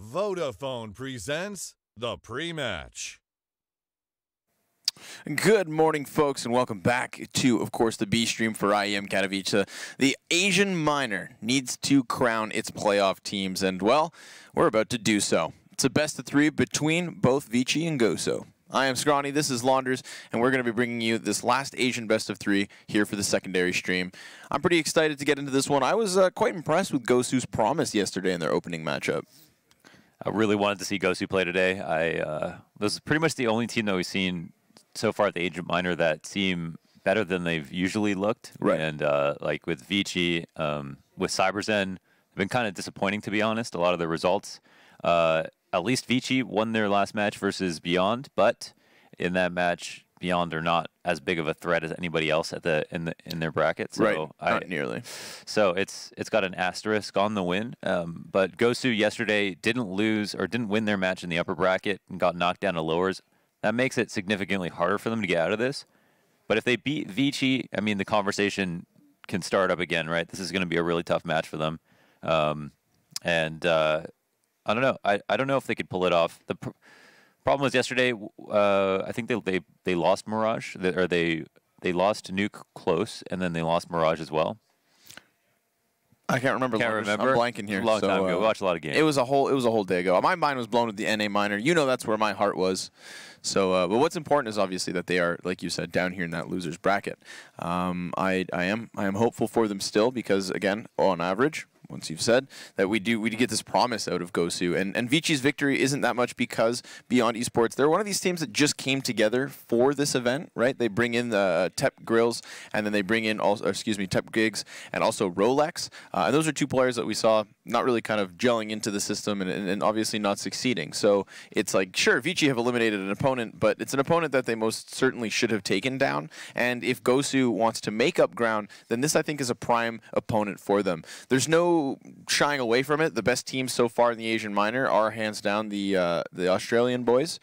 Vodafone presents the pre-match. Good morning, folks, and welcome back to, of course, the B stream for IEM Katowice. The Asian Minor needs to crown its playoff teams, and, well, we're about to do so. It's a best of three between both ViCi and Gosu. I am Scrawny, this is Launders, and we're going to be bringing you this last Asian best of three here for the secondary stream. I'm pretty excited to get into this one. I was quite impressed with Gosu's promise yesterday in their opening matchup. I really wanted to see Gosu play today. This is pretty much the only team that we've seen so far at the Asian Minor that seem better than they've usually looked. Right. And like with ViCi, with CyberZen, they've been kind of disappointing, to be honest, a lot of the results. At least ViCi won their last match versus Beyond, but in that match, Beyond are not as big of a threat as anybody else at in their bracket. So right, not nearly. So it's got an asterisk on the win. But Gosu yesterday didn't win their match in the upper bracket and got knocked down to lowers. That makes it significantly harder for them to get out of this. But if they beat ViCi, I mean, the conversation can start up again, right? This is going to be a really tough match for them. I don't know. I don't know if they could pull it off. The problem was yesterday. I think they lost Mirage, or they lost Nuke close, and then they lost Mirage as well. I can't remember. I'm blanking here. A long time ago. We watched a lot of games. It was a whole day ago. My mind was blown with the NA Minor. You know, that's where my heart was. So, but what's important is obviously that they are, like you said, down here in that losers bracket. I am hopeful for them still because, again, on average, once you've said that we get this promise out of Gosu, and ViCi's victory isn't that much because Beyond Esports, they're one of these teams that just came together for this event, right? They bring in the Tep Grills, and then they bring in Tep Gigs and also Rolex, and those are two players that we saw not really kind of gelling into the system and obviously not succeeding. So it's like, sure, ViCi have eliminated an opponent, but it's an opponent that they most certainly should have taken down. And if Gosu wants to make up ground, then this I think is a prime opponent for them. There's no shying away from it. The best teams so far in the Asian Minor are hands down the Australian boys.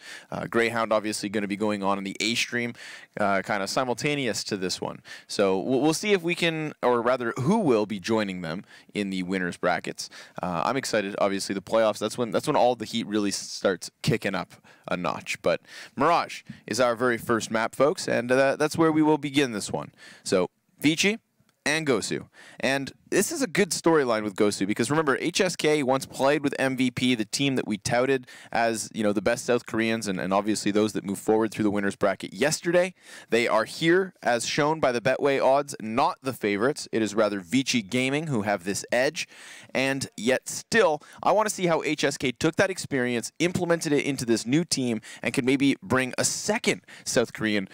Greyhound obviously going to be going on in the A stream, kind of simultaneous to this one. So we'll see if we can, or rather, who will be joining them in the winners brackets. I'm excited. Obviously, the playoffs. That's when all the heat really starts kicking up a notch. But Mirage is our very first map, folks, and that's where we will begin this one. So ViCi and Gosu. And this is a good storyline with Gosu because remember, HSK once played with MVP, the team that we touted as, you know, the best South Koreans and obviously those that move forward through the winners bracket yesterday. They are here as shown by the Betway odds, not the favorites. It is rather ViCi Gaming who have this edge. And yet still, I want to see how HSK took that experience, implemented it into this new team, and could maybe bring a second South Korean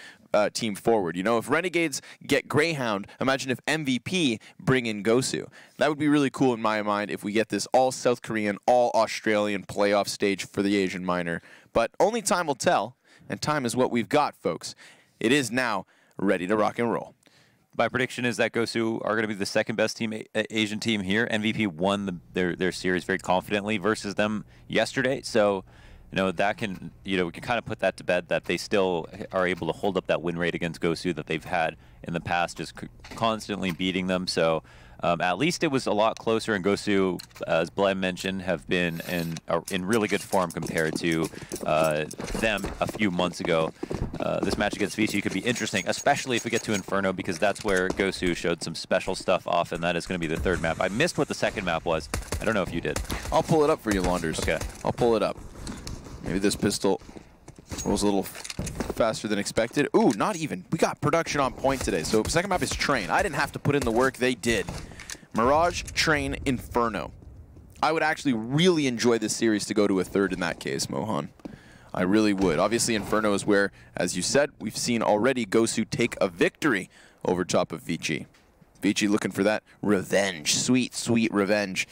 team forward. You know, if Renegades get Greyhound, imagine if MVP bring in Gosu. That would be really cool in my mind if we get this all South Korean, all Australian playoff stage for the Asian Minor. But only time will tell, and time is what we've got, folks. It is now ready to rock and roll. My prediction is that Gosu are going to be the second best team, Asian team here. MVP won their series very confidently versus them yesterday. So, you know, that can, you know, we can kind of put that to bed that they still are able to hold up that win rate against Gosu that they've had in the past, just constantly beating them. So at least it was a lot closer, and Gosu, as Blem mentioned, have been in really good form compared to them a few months ago. This match against ViCi could be interesting, especially if we get to Inferno, because that's where Gosu showed some special stuff off, and that is going to be the third map. I missed what the second map was. I don't know if you did. I'll pull it up for you, Launders. Okay. I'll pull it up. Maybe this pistol rolls a little faster than expected. Ooh, not even. We got production on point today. So second map is Train. I didn't have to put in the work. They did. Mirage, Train, Inferno. I would actually really enjoy this series to go to a third in that case, Mohan. I really would. Obviously, Inferno is where, as you said, we've seen already Gosu take a victory over top of ViCi. ViCi looking for that revenge. Sweet, sweet revenge.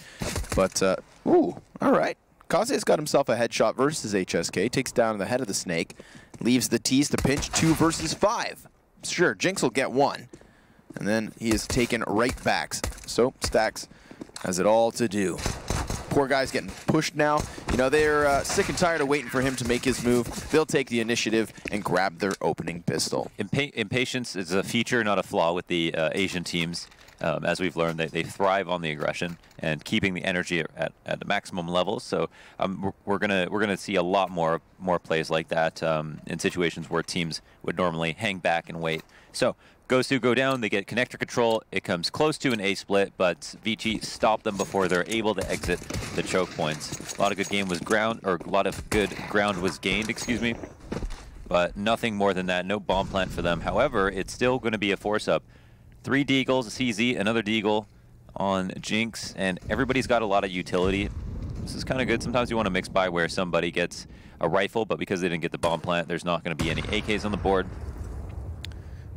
But, ooh, all right. Kaze's got himself a headshot versus HSK, takes down the head of the snake, leaves the tease to pinch 2 versus 5. Sure, Jinx will get 1. And then he is taken right back. So, Stacks has it all to do. Poor guy's getting pushed now. You know, they're sick and tired of waiting for him to make his move. They'll take the initiative and grab their opening pistol. Impatience is a feature, not a flaw with the Asian teams. As we've learned, they thrive on the aggression and keeping the energy at the maximum level. So we're gonna see a lot more plays like that in situations where teams would normally hang back and wait. So Gosu go down, they get connector control. It comes close to an A split, but ViCi stopped them before they're able to exit the choke points. A lot of good ground was gained, excuse me, but nothing more than that. No bomb plant for them. However, it's still going to be a force up. 3 deagles, a CZ, another deagle on Jinx, and everybody's got a lot of utility. This is kind of good. Sometimes you want to mix by where somebody gets a rifle, but because they didn't get the bomb plant, there's not going to be any AKs on the board.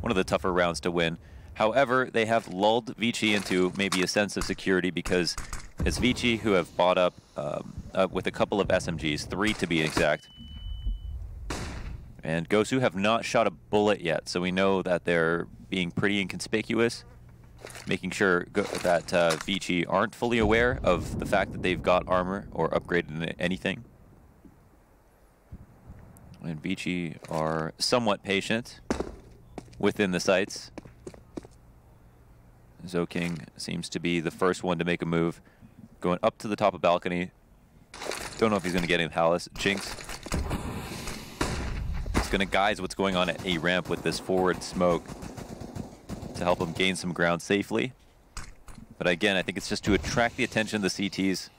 One of the tougher rounds to win. However, they have lulled ViCi into maybe a sense of security because it's ViCi who have bought up with a couple of SMGs, 3 to be exact. And Gosu have not shot a bullet yet, so we know that they're being pretty inconspicuous, making sure that ViCi aren't fully aware of the fact that they've got armor or upgraded anything. And ViCi are somewhat patient within the sites. Zoking seems to be the first one to make a move, going up to the top of balcony. Don't know if he's going to get in Palace. Jinx is going to guise what's going on at A ramp with this forward smoke to help him gain some ground safely. But again, I think it's just to attract the attention of the CTs,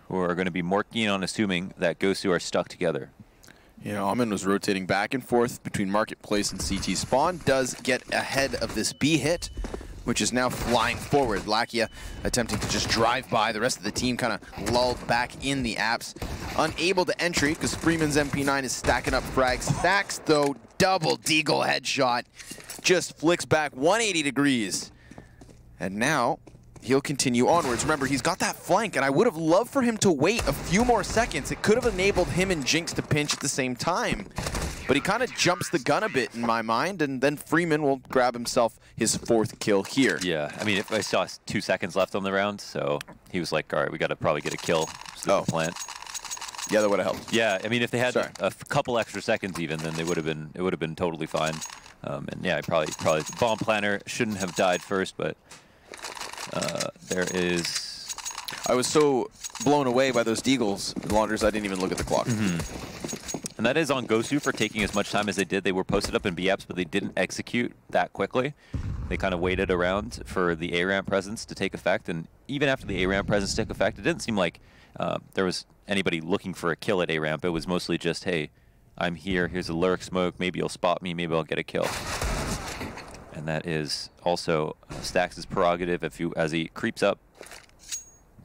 who are going to be more keen on assuming that Gosu are stuck together. Yeah, Amin was rotating back and forth between Marketplace and CT. Spawn does get ahead of this B hit, which is now flying forward. Lakia attempting to just drive by. The rest of the team kind of lulled back in the apps. Unable to entry because Freeman's MP9 is stacking up frag stacks, though. Double deagle headshot. Just flicks back 180 degrees. And now he'll continue onwards. Remember, he's got that flank, and I would have loved for him to wait a few more seconds. It could have enabled him and Jinx to pinch at the same time. But he kind of jumps the gun a bit in my mind, and then Freeman will grab himself his 4th kill here. Yeah, I mean, if I saw 2 seconds left on the round, so he was like, all right, we got to probably get a kill. Plant. Yeah, that would have helped. Yeah, I mean, if they had a couple extra seconds even, then it would have been totally fine. And yeah, probably the bomb planner shouldn't have died first, but there is. I was so blown away by those deagles, launders, I didn't even look at the clock. And that is on Gosu for taking as much time as they did. They were posted up in B-apps, but they didn't execute that quickly. They kind of waited around for the A-ramp presence to take effect, and even after the A-ramp presence took effect, it didn't seem like there was anybody looking for a kill at A-ramp. It was mostly just, hey, I'm here, here's a lurk smoke, maybe you'll spot me, maybe I'll get a kill. And that is also Stax' prerogative as he creeps up,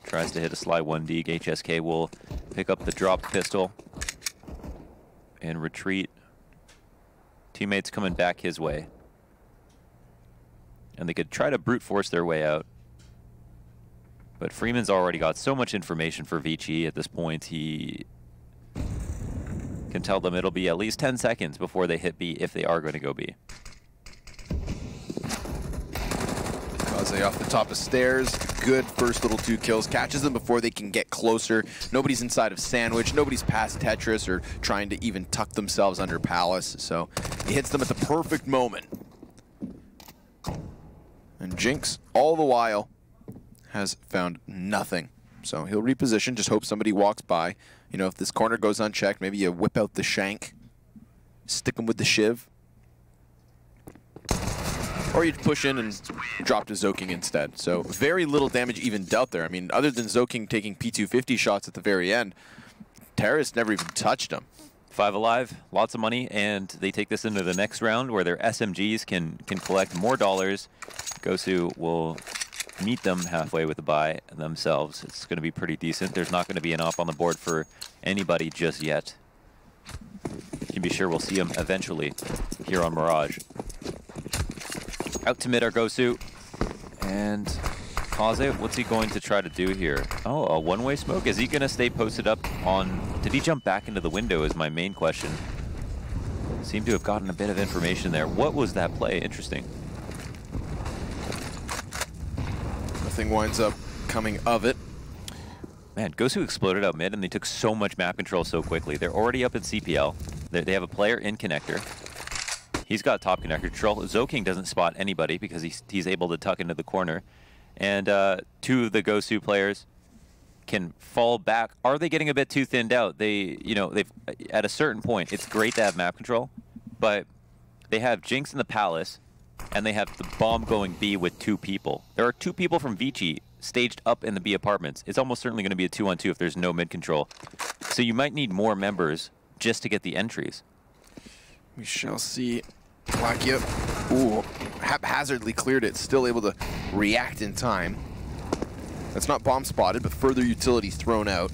tries to hit a sly 1D. HSK will pick up the dropped pistol and retreat. Teammates coming back his way. And they could try to brute force their way out. But Freeman's already got so much information for ViCi at this point, he can tell them it'll be at least 10 seconds before they hit B if they are going to go B. Kaze off the top of stairs. Good first little 2 kills. Catches them before they can get closer. Nobody's inside of Sandwich. Nobody's past Tetris or trying to even tuck themselves under Palace. So he hits them at the perfect moment. And Jinx, all the while, has found nothing. So he'll reposition, just hope somebody walks by. You know, if this corner goes unchecked, maybe you whip out the shank, stick him with the shiv. Or you push in and drop to Zoking instead. So very little damage even dealt there. I mean, other than Zoking taking P250 shots at the very end, Terrace never even touched him. 5 alive, lots of money, and they take this into the next round where their SMGs can collect more dollars. Gosu will meet them halfway with a buy themselves. It's going to be pretty decent. There's not going to be an op on the board for anybody just yet. You can be sure we'll see them eventually here on Mirage. Out to mid our Gosu. And Kaze, what's he going to try to do here? Oh, a one-way smoke? Is he going to stay posted up on... Did he jump back into the window is my main question. Seemed to have gotten a bit of information there. What was that play? Interesting. Nothing winds up coming of it. Man, Gosu exploded out mid, and they took so much map control so quickly. They're already up in CPL. They have a player in connector. He's got top connector control. Zoking doesn't spot anybody because he's able to tuck into the corner. And two of the Gosu players can fall back. Are they getting a bit too thinned out? They've at a certain point, it's great to have map control, but they have Jinx in the Palace, and they have the bomb going B with 2 people. There are 2 people from ViCi staged up in the B apartments. It's almost certainly going to be a 2-on-2 if there's no mid control. So you might need more members just to get the entries. We shall see. Lakia, ooh, haphazardly cleared it, still able to react in time. That's not bomb spotted, but further utility thrown out.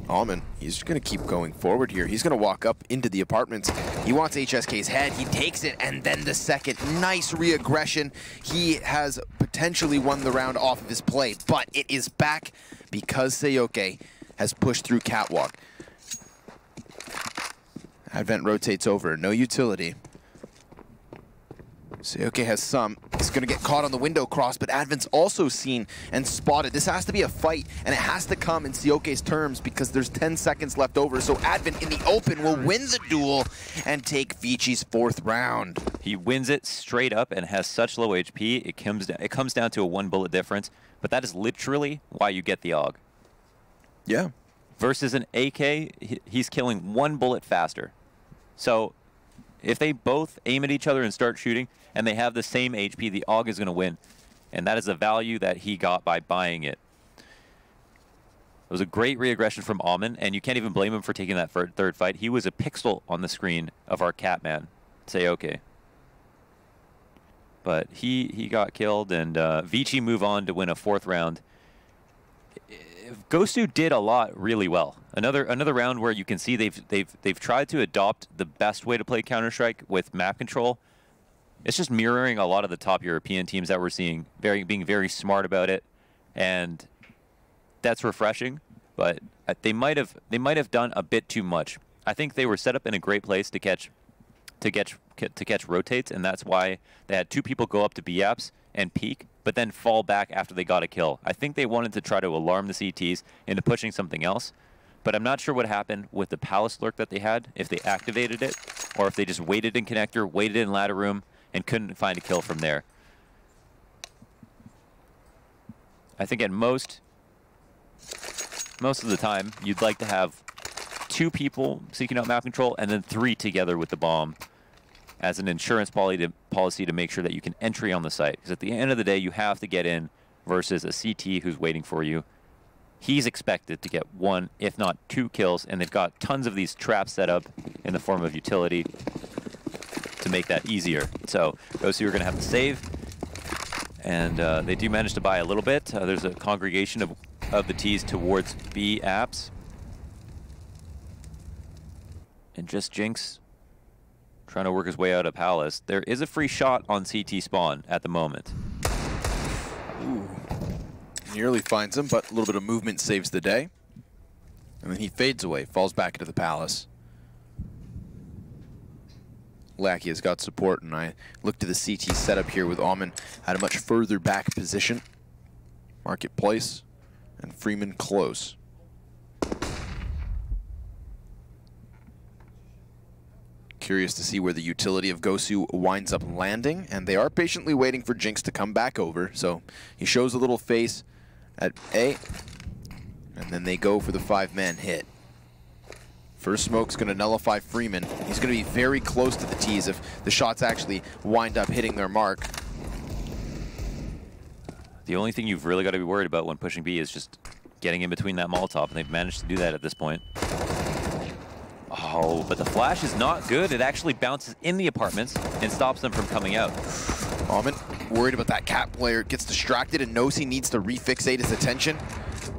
Alman, he's going to keep going forward here. He's going to walk up into the apartments. He wants HSK's head. He takes it, and then the second. Nice re-aggression. He has potentially won the round off of his play, but it is back because Seyoke has pushed through Catwalk. Advent rotates over. No utility. Seyoke has some. He's going to get caught on the window cross, but Advent's also seen and spotted. This has to be a fight, and it has to come in Seyoke's terms because there's 10 seconds left over. So Advent in the open will win the duel and take ViCi's 4th round. He wins it straight up and has such low HP. It comes down to a 1 bullet difference, but that is literally why you get the AUG. Yeah. Versus an AK, he's killing 1 bullet faster. So if they both aim at each other and start shooting, and they have the same HP, the AUG is going to win. And that is the value that he got by buying it. It was a great re-aggression from Alman, and you can't even blame him for taking that 3rd fight. He was a pixel on the screen of our Catman, Seyoke. But he got killed, and ViCi move on to win a 4th round. Gosu did a lot really well. Another round where you can see they've tried to adopt the best way to play Counter-Strike with map control. It's just mirroring a lot of the top European teams that we're seeing, being very smart about it, and that's refreshing. But they might have done a bit too much. I think they were set up in a great place to catch rotates, and that's why they had 2 people go up to B apps and peek, but then fall back after they got a kill. I think they wanted to try to alarm the CTs into pushing something else, but I'm not sure what happened with the Palace lurk that they had, if they activated it, or if they just waited in connector, waited in ladder room, and couldn't find a kill from there. I think at most of the time, you'd like to have 2 people seeking out map control and then 3 together with the bomb as an insurance policy to make sure that you can entry on the site. Because at the end of the day, you have to get in versus a CT who's waiting for you. He's expected to get 1, if not 2 kills, and they've got tons of these traps set up in the form of utility to make that easier. So Gosu are going to have to save, and they do manage to buy a little bit. There's a congregation of the T's towards B apps. And just Jinx trying to work his way out of Palace. There is a free shot on CT spawn at the moment. Ooh. Nearly finds him, but a little bit of movement saves the day. And then he fades away, falls back into the Palace. Lackey has got support, and I look to the CT setup here with Alman at a much further back position. Marketplace and Freeman close. Curious to see where the utility of Gosu winds up landing, and they are patiently waiting for Jinx to come back over. So he shows a little face at A, and then they go for the 5-man hit. First smoke's going to nullify Freeman. He's going to be very close to the T's if the shots actually wind up hitting their mark. The only thing you've really got to be worried about when pushing B is just getting in between that Molotov, and they've managed to do that at this point. Oh, but the flash is not good. It actually bounces in the apartments and stops them from coming out. Alman worried about that Cat player, gets distracted and knows he needs to refixate his attention.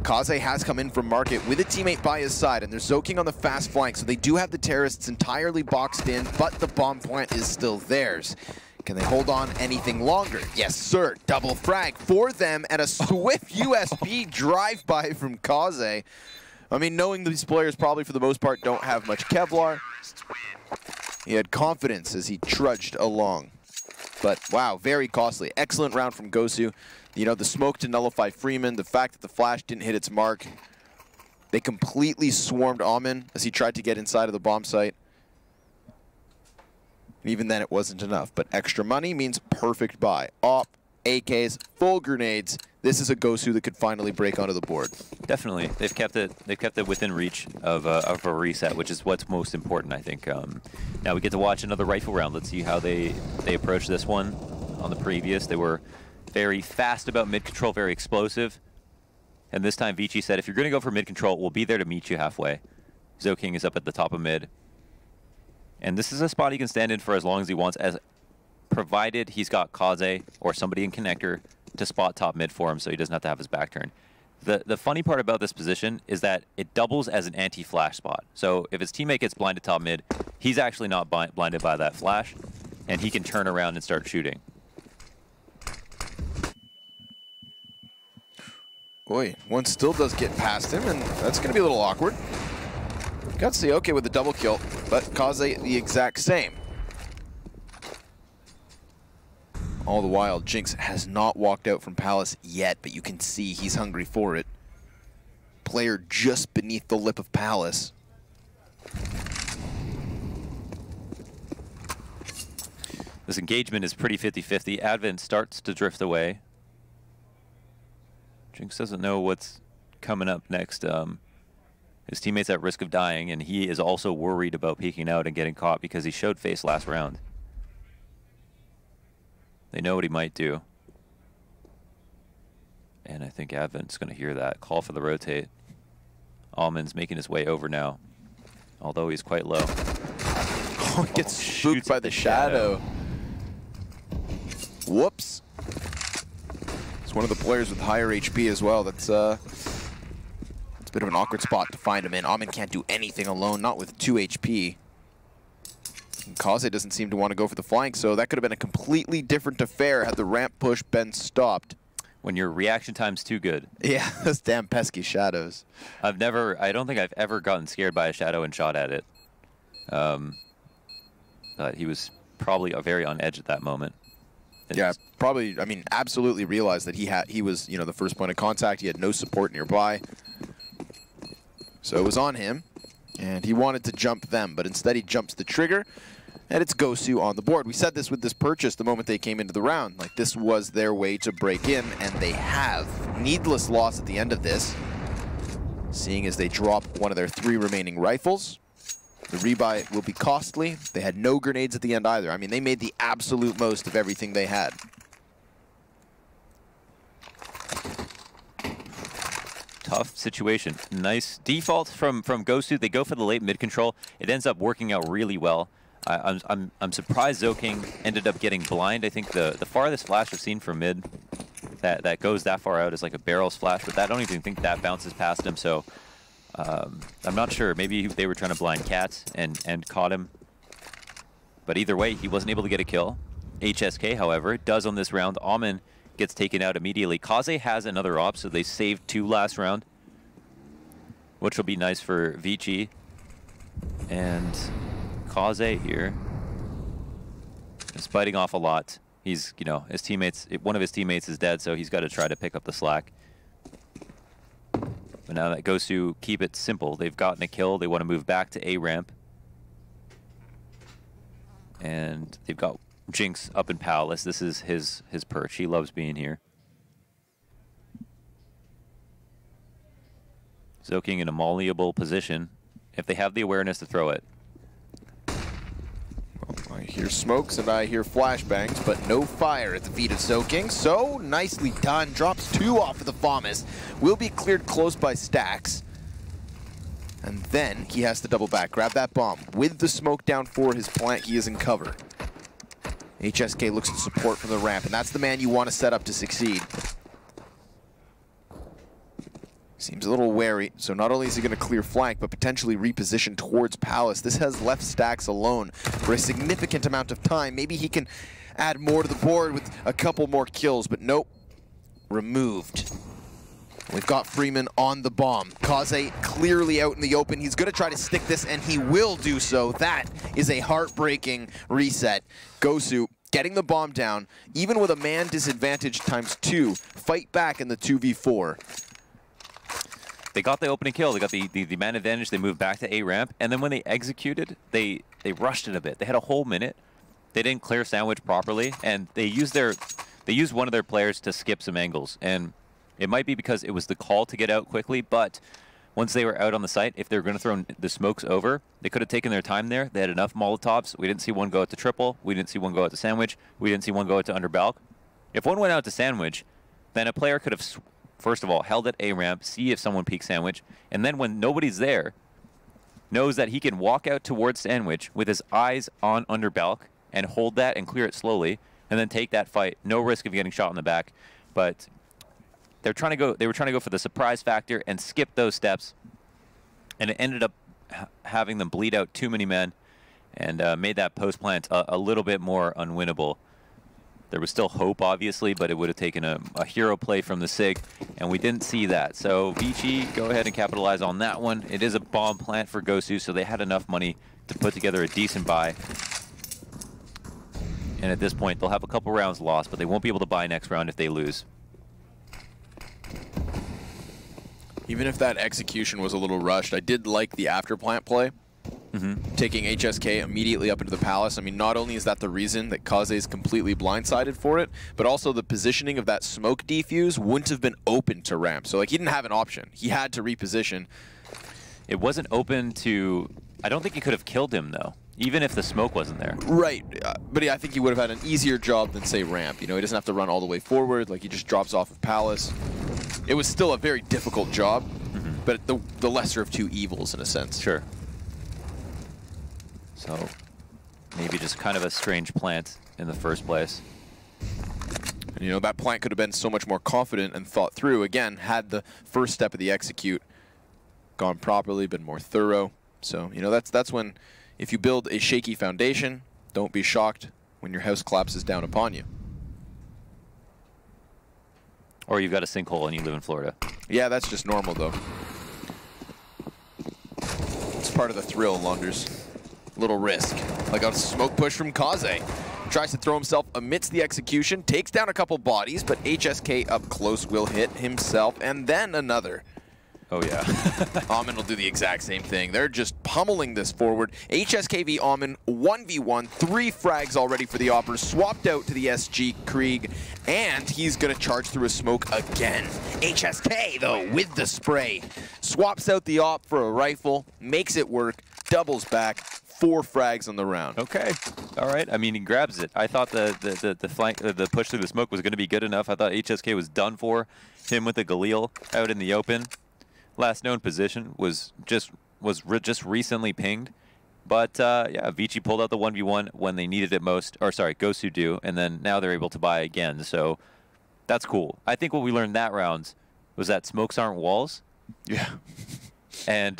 Kaze has come in from market with a teammate by his side, and they're Zoking on the fast flank, so they do have the terrorists entirely boxed in, but the bomb plant is still theirs. Can they hold on anything longer? Yes, sir. Double frag for them, and a swift USB drive-by from Kaze. I mean, knowing these players probably for the most part don't have much Kevlar, he had confidence as he trudged along. But wow, very costly. Excellent round from Gosu. You know, the smoke to nullify Freeman, the fact that the flash didn't hit its mark. They completely swarmed Alman as he tried to get inside of the bomb site. And even then, it wasn't enough. But extra money means perfect buy. Op, AKs, full grenades. This is a Gosu that could finally break onto the board. Definitely, they've kept it within reach of a reset, which is what's most important, I think. Now we get to watch another rifle round. Let's see how they approach this one. On the previous, they were very fast about mid control, very explosive. And this time, ViCi said, if you're going to go for mid control, we'll be there to meet you halfway. Zoking is up at the top of mid. And this is a spot he can stand in for as long as he wants, as provided he's got Kaze or somebody in connector to spot top mid for him so he doesn't have to have his back turned. The funny part about this position is that it doubles as an anti-flash spot. So if his teammate gets blinded top mid, he's actually not blinded by that flash, and he can turn around and start shooting. Boy, one still does get past him, and that's going to be a little awkward. Got to see okay with the double kill, but Kaze the exact same. All the while, Jinx has not walked out from Palace yet, but you can see he's hungry for it. Player just beneath the lip of Palace. This engagement is pretty 50-50. Advent starts to drift away. Jinx doesn't know what's coming up next. His teammate's at risk of dying, and he is also worried about peeking out and getting caught because he showed face last round. They know what he might do. And I think Advent's going to hear that. Call for the rotate. Almond's making his way over now, although he's quite low. Oh, he gets spooked by the shadow. Whoops. It's one of the players with higher HP as well. That's it's a bit of an awkward spot to find him in. Almond can't do anything alone, not with 2 HP. And Kaze doesn't seem to want to go for the flank, so that could have been a completely different affair had the ramp push been stopped. When your reaction time's too good. Yeah, those damn pesky shadows. I don't think I've ever gotten scared by a shadow and shot at it. But he was probably very on edge at that moment. Yeah, probably, I mean, absolutely realized that he was, you know, the first point of contact. He had no support nearby. So it was on him, and he wanted to jump them, but instead he jumps the trigger, and it's Gosu on the board. We said this with this purchase the moment they came into the round. Like, this was their way to break in, and they have. Needless loss at the end of this, seeing as they drop one of their 3 remaining rifles. The rebuy will be costly. They had no grenades at the end either. I mean, they made the absolute most of everything they had. Tough situation. Nice default from Gosu. They go for the late mid control. It ends up working out really well. I'm surprised Zoking ended up getting blind. I think the farthest flash I've seen from mid that goes that far out is like a barrels flash, but I don't even think that bounces past him. So I'm not sure. Maybe they were trying to blind Cats and caught him. But either way, he wasn't able to get a kill. HSK, however, does on this round. Almond gets taken out immediately. Kaze has another op, so they saved 2 last round, which will be nice for ViCi. And Kaze here is fighting off a lot. He's, you know, his teammates, one of his teammates is dead, so he's got to try to pick up the slack. But now that Gosu keep it simple, they've gotten a kill. They want to move back to A ramp. And they've got Jinx up in Palace. This is his perch. He loves being here. Zoking in a malleable position if they have the awareness to throw it. Well, I hear smokes and I hear flashbangs, but no fire at the feet of Zoking. So nicely done. Drops 2 off of the FAMAS. Will be cleared close by Stacks. And then he has to double back. Grab that bomb. With the smoke down for his plant, he is in cover. HSK looks to support from the ramp, and that's the man you want to set up to succeed. Seems a little wary, so not only is he going to clear flank, but potentially reposition towards Palace. This has left Stacks alone for a significant amount of time. Maybe he can add more to the board with a couple more kills, but nope. Removed. We've got Freeman on the bomb. Kaze clearly out in the open. He's going to try to stick this, and he will do so. That is a heartbreaking reset. Gosu getting the bomb down, even with a man disadvantage ×2. Fight back in the 2v4. They got the opening kill. They got the man advantage. They moved back to A ramp, and then when they executed, they rushed it a bit. They had a whole minute they didn't clear sandwich properly, and they used one of their players to skip some angles. And it might be because it was the call to get out quickly, but once they were out on the site, if they were going to throw the smokes over, they could have taken their time there. They had enough Molotovs. We didn't see one go out to triple. We didn't see one go out to sandwich. We didn't see one go out to under balk. If one went out to sandwich, then a player could have, first of all, held at A ramp, see if someone peeks sandwich, and then when nobody's there, knows that he can walk out towards sandwich with his eyes on under balk and hold that and clear it slowly, and then take that fight. No risk of getting shot in the back, but they were trying to go for the surprise factor and skip those steps, and it ended up having them bleed out too many men and made that post plant a little bit more unwinnable. There was still hope, obviously, but it would have taken a hero play from the SIG, and we didn't see that. So ViCi, go ahead and capitalize on that one. It is a bomb plant for Gosu, so they had enough money to put together a decent buy. And at this point, they'll have a couple rounds lost, but they won't be able to buy next round if they lose. Even if that execution was a little rushed, I did like the after plant play. Taking HSK immediately up into the palace. I mean, not only is that the reason that Kaze is completely blindsided for it, but also the positioning of that smoke defuse wouldn't have been open to ramp. So, like, he didn't have an option. He had to reposition. It wasn't open to... I don't think he could have killed him, though, even if the smoke wasn't there. Right, but I think he would have had an easier job than, say, ramp. You know, he doesn't have to run all the way forward. Like, he just drops off of palace. It was still a very difficult job, but the lesser of two evils, in a sense. Sure. So maybe just kind of a strange plant in the first place. And, you know, that plant could have been so much more confident and thought through. Again, had the first step of the execute gone properly, been more thorough. So, you know, that's when, if you build a shaky foundation, don't be shocked when your house collapses down upon you. Or you've got a sinkhole and you live in Florida. Yeah, that's just normal, though. It's part of the thrill, Lunders. Little risk. Like a smoke push from Kaze. Tries to throw himself amidst the execution, takes down a couple bodies, but HSK up close will hit himself, and then another. Oh, yeah. Amin will do the exact same thing. They're just pummeling this forward. HSK v Amin, 1v1, 3 frags already for the Oppers, swapped out to the SG Krieg, and he's going to charge through a smoke again. HSK, though, with the spray, swaps out the Op for a rifle, makes it work, doubles back, 4 frags on the round. Okay. All right. I mean, he grabs it. I thought the flank, the push through the smoke was going to be good enough. I thought HSK was done for. Him with the Galil out in the open. Last known position was just recently pinged. But yeah, ViCi pulled out the 1v1 when they needed it most. Or sorry, Gosu do, and then now they're able to buy again. So that's cool. I think what we learned that round was that smokes aren't walls. Yeah. And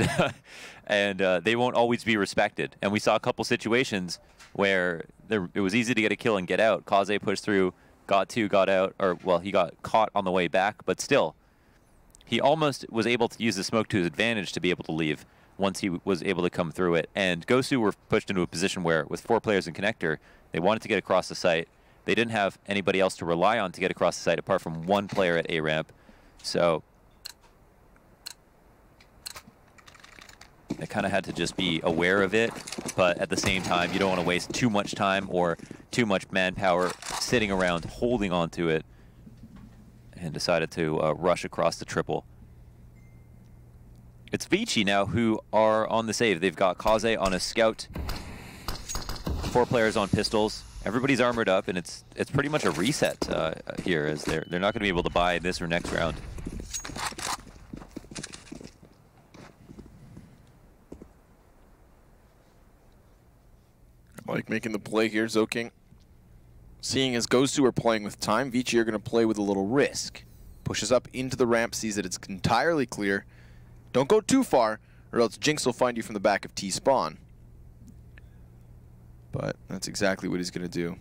they won't always be respected. And we saw a couple situations where it was easy to get a kill and get out. Kaze pushed through, got 2, got out, or well, he got caught on the way back, but still, he almost was able to use the smoke to his advantage to be able to leave once he was able to come through it. And Gosu were pushed into a position where, with 4 players in connector, they wanted to get across the site. They didn't have anybody else to rely on to get across the site apart from 1 player at A ramp. So they kind of had to just be aware of it, but at the same time, you don't want to waste too much time or too much manpower sitting around holding on to it, and decided to rush across the triple. It's ViCi now who are on the save. They've got Kaze on a scout, 4 players on pistols. Everybody's armored up, and it's pretty much a reset here, as they're not going to be able to buy this or next round. Like making the play here, Zoking. Seeing as Gosu are playing with time, ViCi are going to play with a little risk. Pushes up into the ramp, sees that it's entirely clear. Don't go too far, or else Jinx will find you from the back of T-spawn. But that's exactly what he's going to do.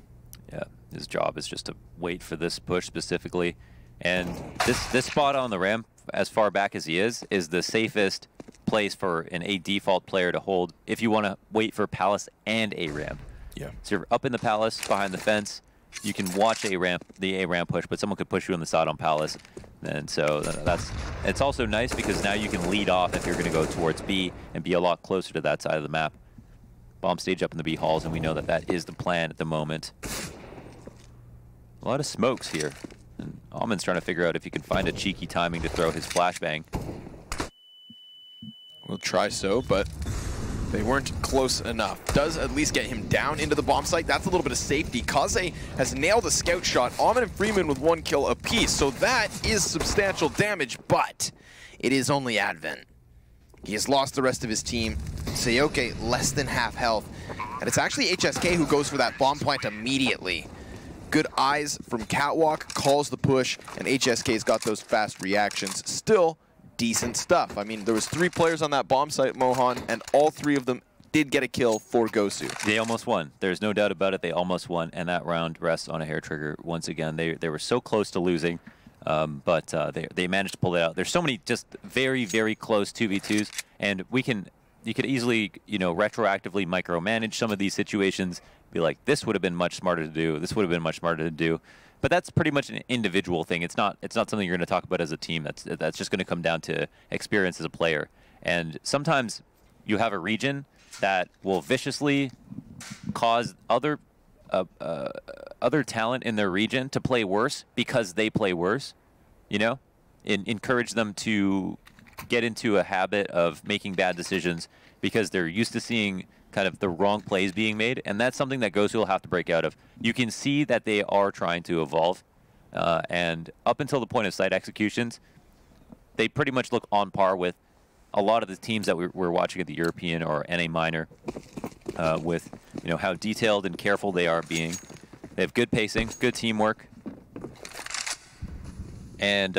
Yeah, his job is just to wait for this push specifically. And this spot on the ramp, as far back as he is the safest place for a default player to hold if you want to wait for Palace and A ramp. Yeah. So you're up in the Palace behind the fence. You can watch the A ramp push, but someone could push you on the side on Palace. And so it's also nice because now you can lead off if you're going to go towards B and be a lot closer to that side of the map. bomb stage up in the B halls, and we know that that is the plan at the moment. A lot of smokes here. And Almond's trying to figure out if he can find a cheeky timing to throw his flashbang. We'll try so, but they weren't close enough. Does at least get him down into the bomb site. That's a little bit of safety. Kaze has nailed a scout shot. Almond and Freeman with 1 kill apiece. So that is substantial damage, but it is only Advent. He has lost the rest of his team. Seoke less than half health. And it's actually HSK who goes for that bomb plant immediately. Good eyes from Catwalk, calls the push, and HSK's got those fast reactions. Still decent stuff. I mean, there was 3 players on that bomb site, Mohan, and all 3 of them did get a kill for Gosu. They almost won. There's no doubt about it. They almost won, and that round rests on a hair trigger once again. They were so close to losing, but they managed to pull it out. There's so many just very, very close 2v2s, and you could easily, you know, retroactively micromanage some of these situations. Be like, this would have been much smarter to do. This would have been much smarter to do. But that's pretty much an individual thing. It's not something you're going to talk about as a team. That's just going to come down to experience as a player. And sometimes you have a region that will viciously cause other talent in their region to play worse because they play worse. You know, encourage them to get into a habit of making bad decisions because they're used to seeing kind of the wrong plays being made, and that's something that Gosu will have to break out of. You can see that they are trying to evolve, and up until the point of site executions, they pretty much look on par with a lot of the teams that we're watching at the European or NA Minor, with, you know, how detailed and careful they are being. They have good pacing, good teamwork, and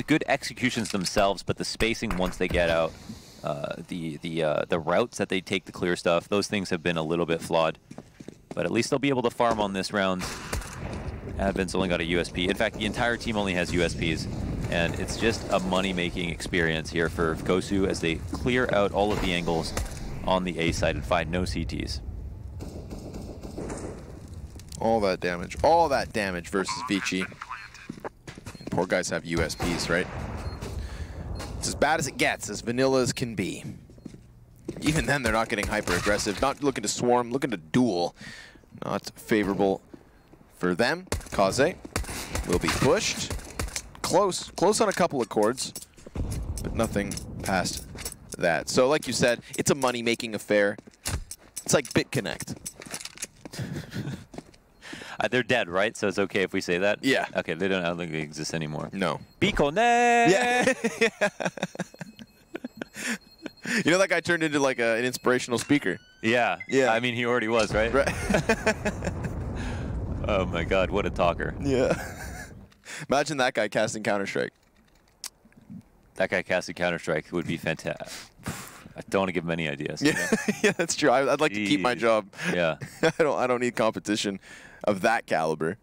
good executions themselves, but the spacing once they get out, the routes that they take to clear stuff, those things have been a little bit flawed. But at least they'll be able to farm on this round. Advent's only got a USP. In fact, the entire team only has USPs. And it's just a money-making experience here for Gosu as they clear out all of the angles on the A side and find no CTs. All that damage versus ViCi. Poor guys have USPs, right? It's as bad as it gets, as vanilla as can be. Even then, they're not getting hyper-aggressive, not looking to swarm, looking to duel. Not favorable for them. Kaze will be pushed. Close on a couple of chords, but nothing past that. So like you said, it's a money-making affair. It's like BitConnect. They're dead, right? So it's okay if we say that? Yeah. Okay, I don't think they exist anymore. No. BitConnect! Yeah. You know that guy turned into like an inspirational speaker. Yeah. Yeah. I mean, he already was, right? Right. Oh my God, what a talker. Yeah. Imagine that guy casting Counter-Strike. That guy casting Counter-Strike would be fantastic. I don't want to give him any ideas. Yeah, yeah, that's true. I'd like to keep my job. Yeah. I don't need competition of that caliber.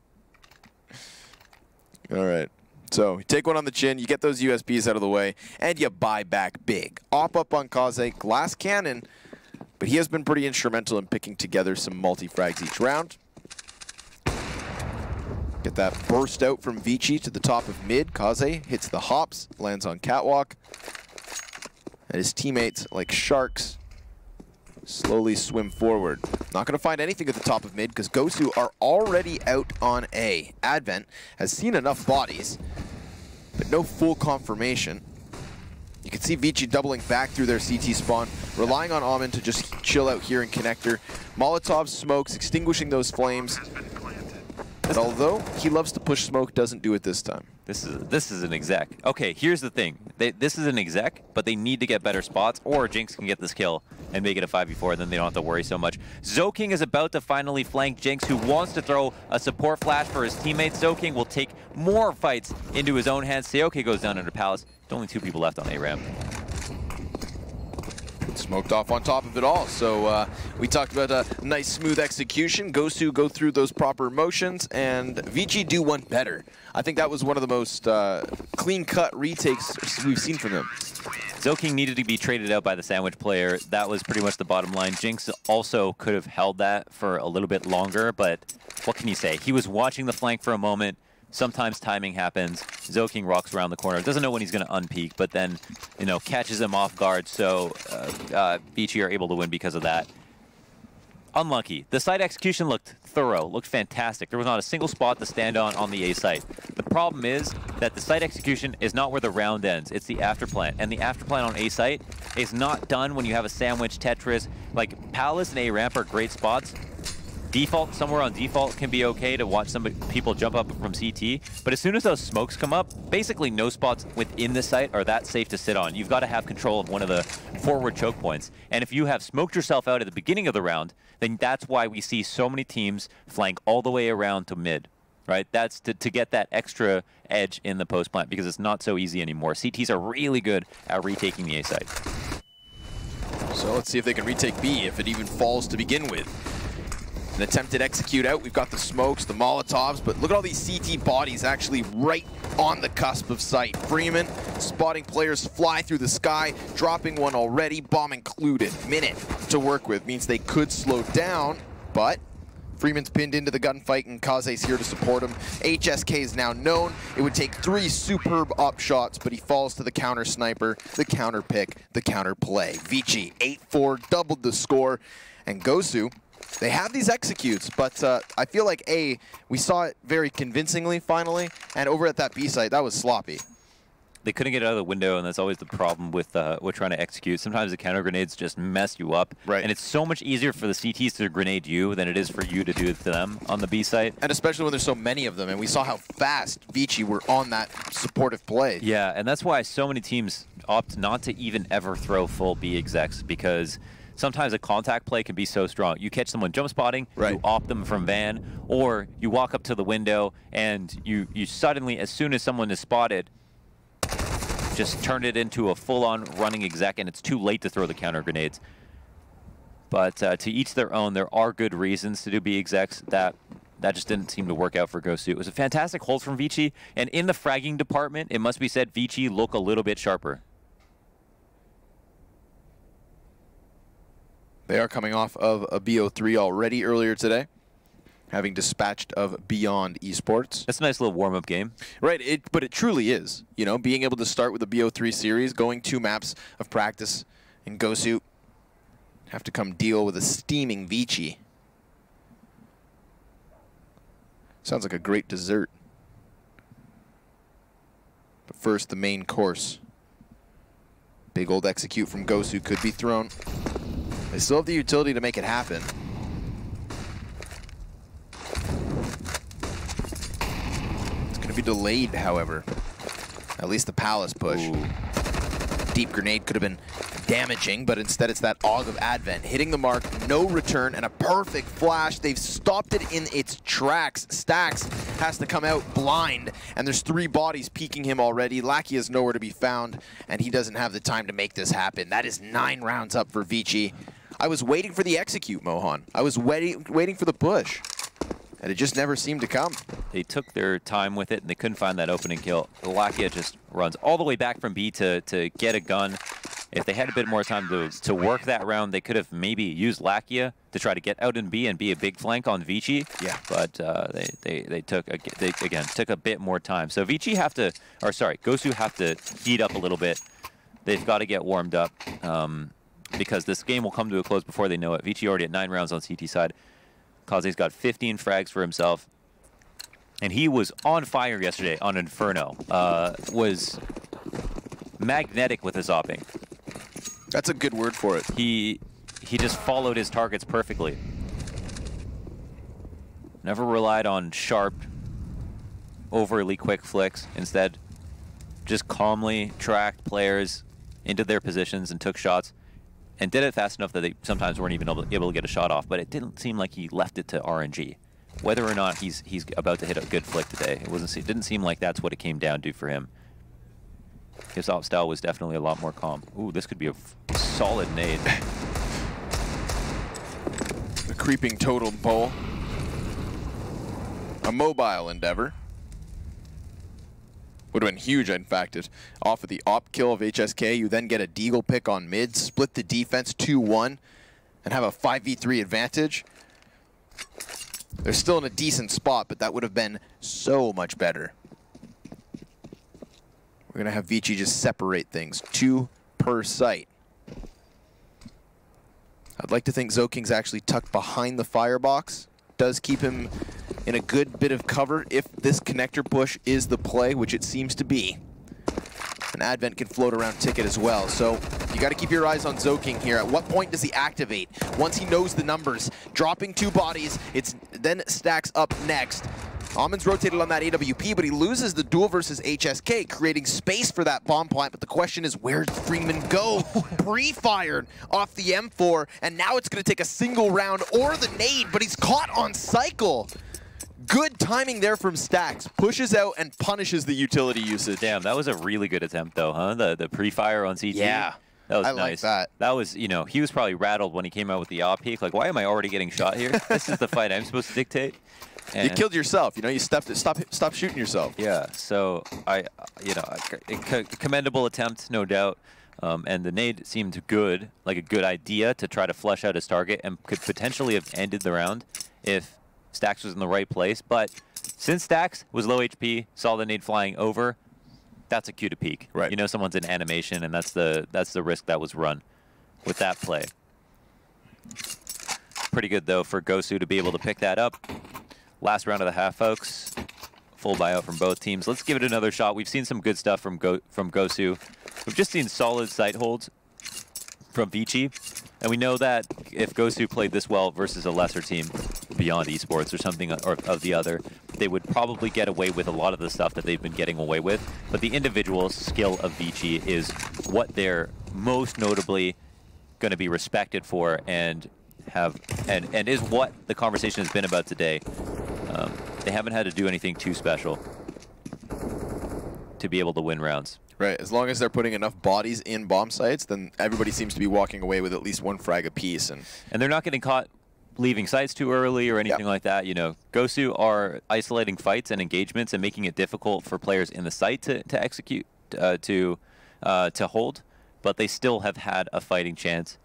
All right. So you take one on the chin, you get those USPs out of the way, and you buy back big. Up on Kaze, glass cannon, but he has been pretty instrumental in picking together some multi-frags each round. Get that burst out from ViCi to the top of mid. Kaze hits the hops, lands on Catwalk. And his teammates, like sharks, slowly swim forward. Not going to find anything at the top of mid because Gosu are already out on A. Advent has seen enough bodies, but no full confirmation. You can see ViCi doubling back through their CT spawn, relying on Almond to just chill out here in connector. Molotov smokes, extinguishing those flames. And although he loves to push smoke, doesn't do it this time. This is an exec. Okay, here's the thing. This is an exec, but they need to get better spots, or Jinx can get this kill and make it a 5v4, and then they don't have to worry so much. Zoking is about to finally flank Jinx, who wants to throw a support flash for his teammates. Zoking will take more fights into his own hands. Seoke goes down under Palace. Only 2 people left on A ramp. Smoked off on top of it all. So we talked about a nice smooth execution. Gosu go through those proper motions, and ViCi do one better. I think that was one of the most clean-cut retakes we've seen from him. Zoking needed to be traded out by the sandwich player. That was pretty much the bottom line. Jinx also could have held that for a little bit longer, but what can you say? He was watching the flank for a moment, Sometimes timing happens. Zoking rocks around the corner. Doesn't know when he's going to unpeak, but then, you know, catches him off guard. So ViCi are able to win because of that. Unlucky. The site execution looked thorough, looked fantastic. There was not a single spot to stand on the A site. The problem is that the site execution is not where the round ends. It's the afterplan. And the afterplan on A site is not done when you have a sandwich Tetris. Like, Palace and A ramp are great spots. Default, somewhere on default can be okay to watch some people jump up from CT, but as soon as those smokes come up, basically no spots within the site are that safe to sit on. You've got to have control of one of the forward choke points. And if you have smoked yourself out at the beginning of the round, then that's why we see so many teams flank all the way around to mid, right? That's to get that extra edge in the post plant, because it's not so easy anymore. CTs are really good at retaking the A site. So let's see if they can retake B, if it even falls to begin with. An attempted execute out. We've got the smokes, the Molotovs, but look at all these CT bodies actually right on the cusp of sight. Freeman spotting players fly through the sky, dropping one already, bomb included. Minute to work with means they could slow down, but Freeman's pinned into the gunfight and Kaze's here to support him. HSK is now known. It would take 3 superb up shots, but he falls to the counter sniper, the counter pick, the counter play. ViCi 8-4 doubled the score, and Gosu, they have these executes, but I feel like we saw it very convincingly finally, and over at that B site, that was sloppy. They couldn't get it out of the window, and that's always the problem with trying to execute. Sometimes the counter grenades just mess you up, right? And it's so much easier for the CTs to grenade you than it is for you to do it to them on the B site. And especially when there's so many of them, and we saw how fast ViCi were on that supportive play. Yeah, and that's why so many teams opt not to even ever throw full B execs, because sometimes a contact play can be so strong. You catch someone jump spotting, right, you opt them from van, or you walk up to the window and you suddenly, as soon as someone is spotted, just turn it into a full-on running exec, and it's too late to throw the counter grenades. But to each their own, there are good reasons to do B execs. That just didn't seem to work out for Gosu. It was a fantastic hold from ViCi, and in the fragging department, it must be said, ViCi look a little bit sharper. They are coming off of a BO3 already earlier today, having dispatched of Beyond Esports. That's a nice little warm-up game. Right, but it truly is. You know, being able to start with the BO3 series, going 2 maps of practice, and Gosu have to come deal with a steaming ViCi. Sounds like a great dessert. But first, the main course. Big old execute from Gosu could be thrown. They still have the utility to make it happen. It's going to be delayed, however. At least the Palace push. Ooh. Deep grenade could have been damaging, but instead it's that Aug of Advent. Hitting the mark, no return, and a perfect flash. They've stopped it in its tracks. Stax has to come out blind, and there's 3 bodies peeking him already. Lackey is nowhere to be found, and he doesn't have the time to make this happen. That is 9 rounds up for ViCi. I was waiting for the execute, Mohan. I was waiting for the push, and it just never seemed to come. They took their time with it, and they couldn't find that opening kill. Lakia just runs all the way back from B to get a gun. If they had a bit more time to work that round, they could have maybe used Lakia to try to get out in B and be a big flank on ViCi. Yeah. But they took a bit more time. So ViCi have to, or sorry, Gosu have to heat up a little bit. They've got to get warmed up. Because this game will come to a close before they know it. ViCi already at 9 rounds on CT side. Kaze's got 15 frags for himself. And he was on fire yesterday on Inferno. Was magnetic with his opping. That's a good word for it. He just followed his targets perfectly. Never relied on sharp, overly quick flicks. Instead, just calmly tracked players into their positions and took shots. And did it fast enough that they sometimes weren't even able to get a shot off, but it didn't seem like he left it to RNG. Whether or not he's about to hit a good flick today, it didn't seem like that's what it came down to for him. His op style was definitely a lot more calm. Ooh, this could be a solid nade. The creeping totem pole. A mobile endeavor. Would have been huge, in fact, off of the op kill of HSK. You then get a deagle pick on mid, split the defense 2-1, and have a 5v3 advantage. They're still in a decent spot, but that would have been so much better. We're going to have ViCi just separate things. 2 per site. I'd like to think Zoking's actually tucked behind the firebox. Does keep him in a good bit of cover if this connector push is the play, which it seems to be. And Advent can float around Ticket as well. So you got to keep your eyes on Zoking here. At what point does he activate? Once he knows the numbers, dropping 2 bodies, it's then Stacks up next. Amon's rotated on that AWP, but he loses the duel versus HSK, creating space for that bomb plant. But the question is, where'd Freeman go? Pre-fired off the M4, and now it's going to take a single round or the nade, but he's caught on cycle. Good timing there from Stacks. Pushes out and punishes the utility usage. Damn, that was a really good attempt, though, huh? The pre-fire on CT. Yeah. That was I nice. like that. That was, you know, he was probably rattled when he came out with the op peak. Like, why am I already getting shot here? This is the fight I'm supposed to dictate. And you killed yourself. You know, you stop shooting yourself. Yeah. So you know, a commendable attempt, no doubt. And the nade seemed good, like a good idea to try to flush out his target, and could potentially have ended the round if Stacks was in the right place. But since Stacks was low HP, saw the nade flying over, that's a cue to peek. Right. You know, someone's in animation, and that's the risk that was run with that play. Pretty good though for Gosu to be able to pick that up. Last round of the half, folks. Full buyout from both teams. Let's give it another shot. We've seen some good stuff from Gosu. We've just seen solid sight holds from ViCi. And we know that if Gosu played this well versus a lesser team, beyond esports or something or of the other, they would probably get away with a lot of the stuff that they've been getting away with. But the individual skill of ViCi is what they're most notably going to be respected for and is what the conversation has been about today. They haven't had to do anything too special to be able to win rounds. Right, as long as they're putting enough bodies in bomb sites, then everybody seems to be walking away with at least 1 frag apiece. And they're not getting caught leaving sites too early or anything like that. You know, Gosu are isolating fights and engagements and making it difficult for players in the site to execute, to hold, but they still have had a fighting chance.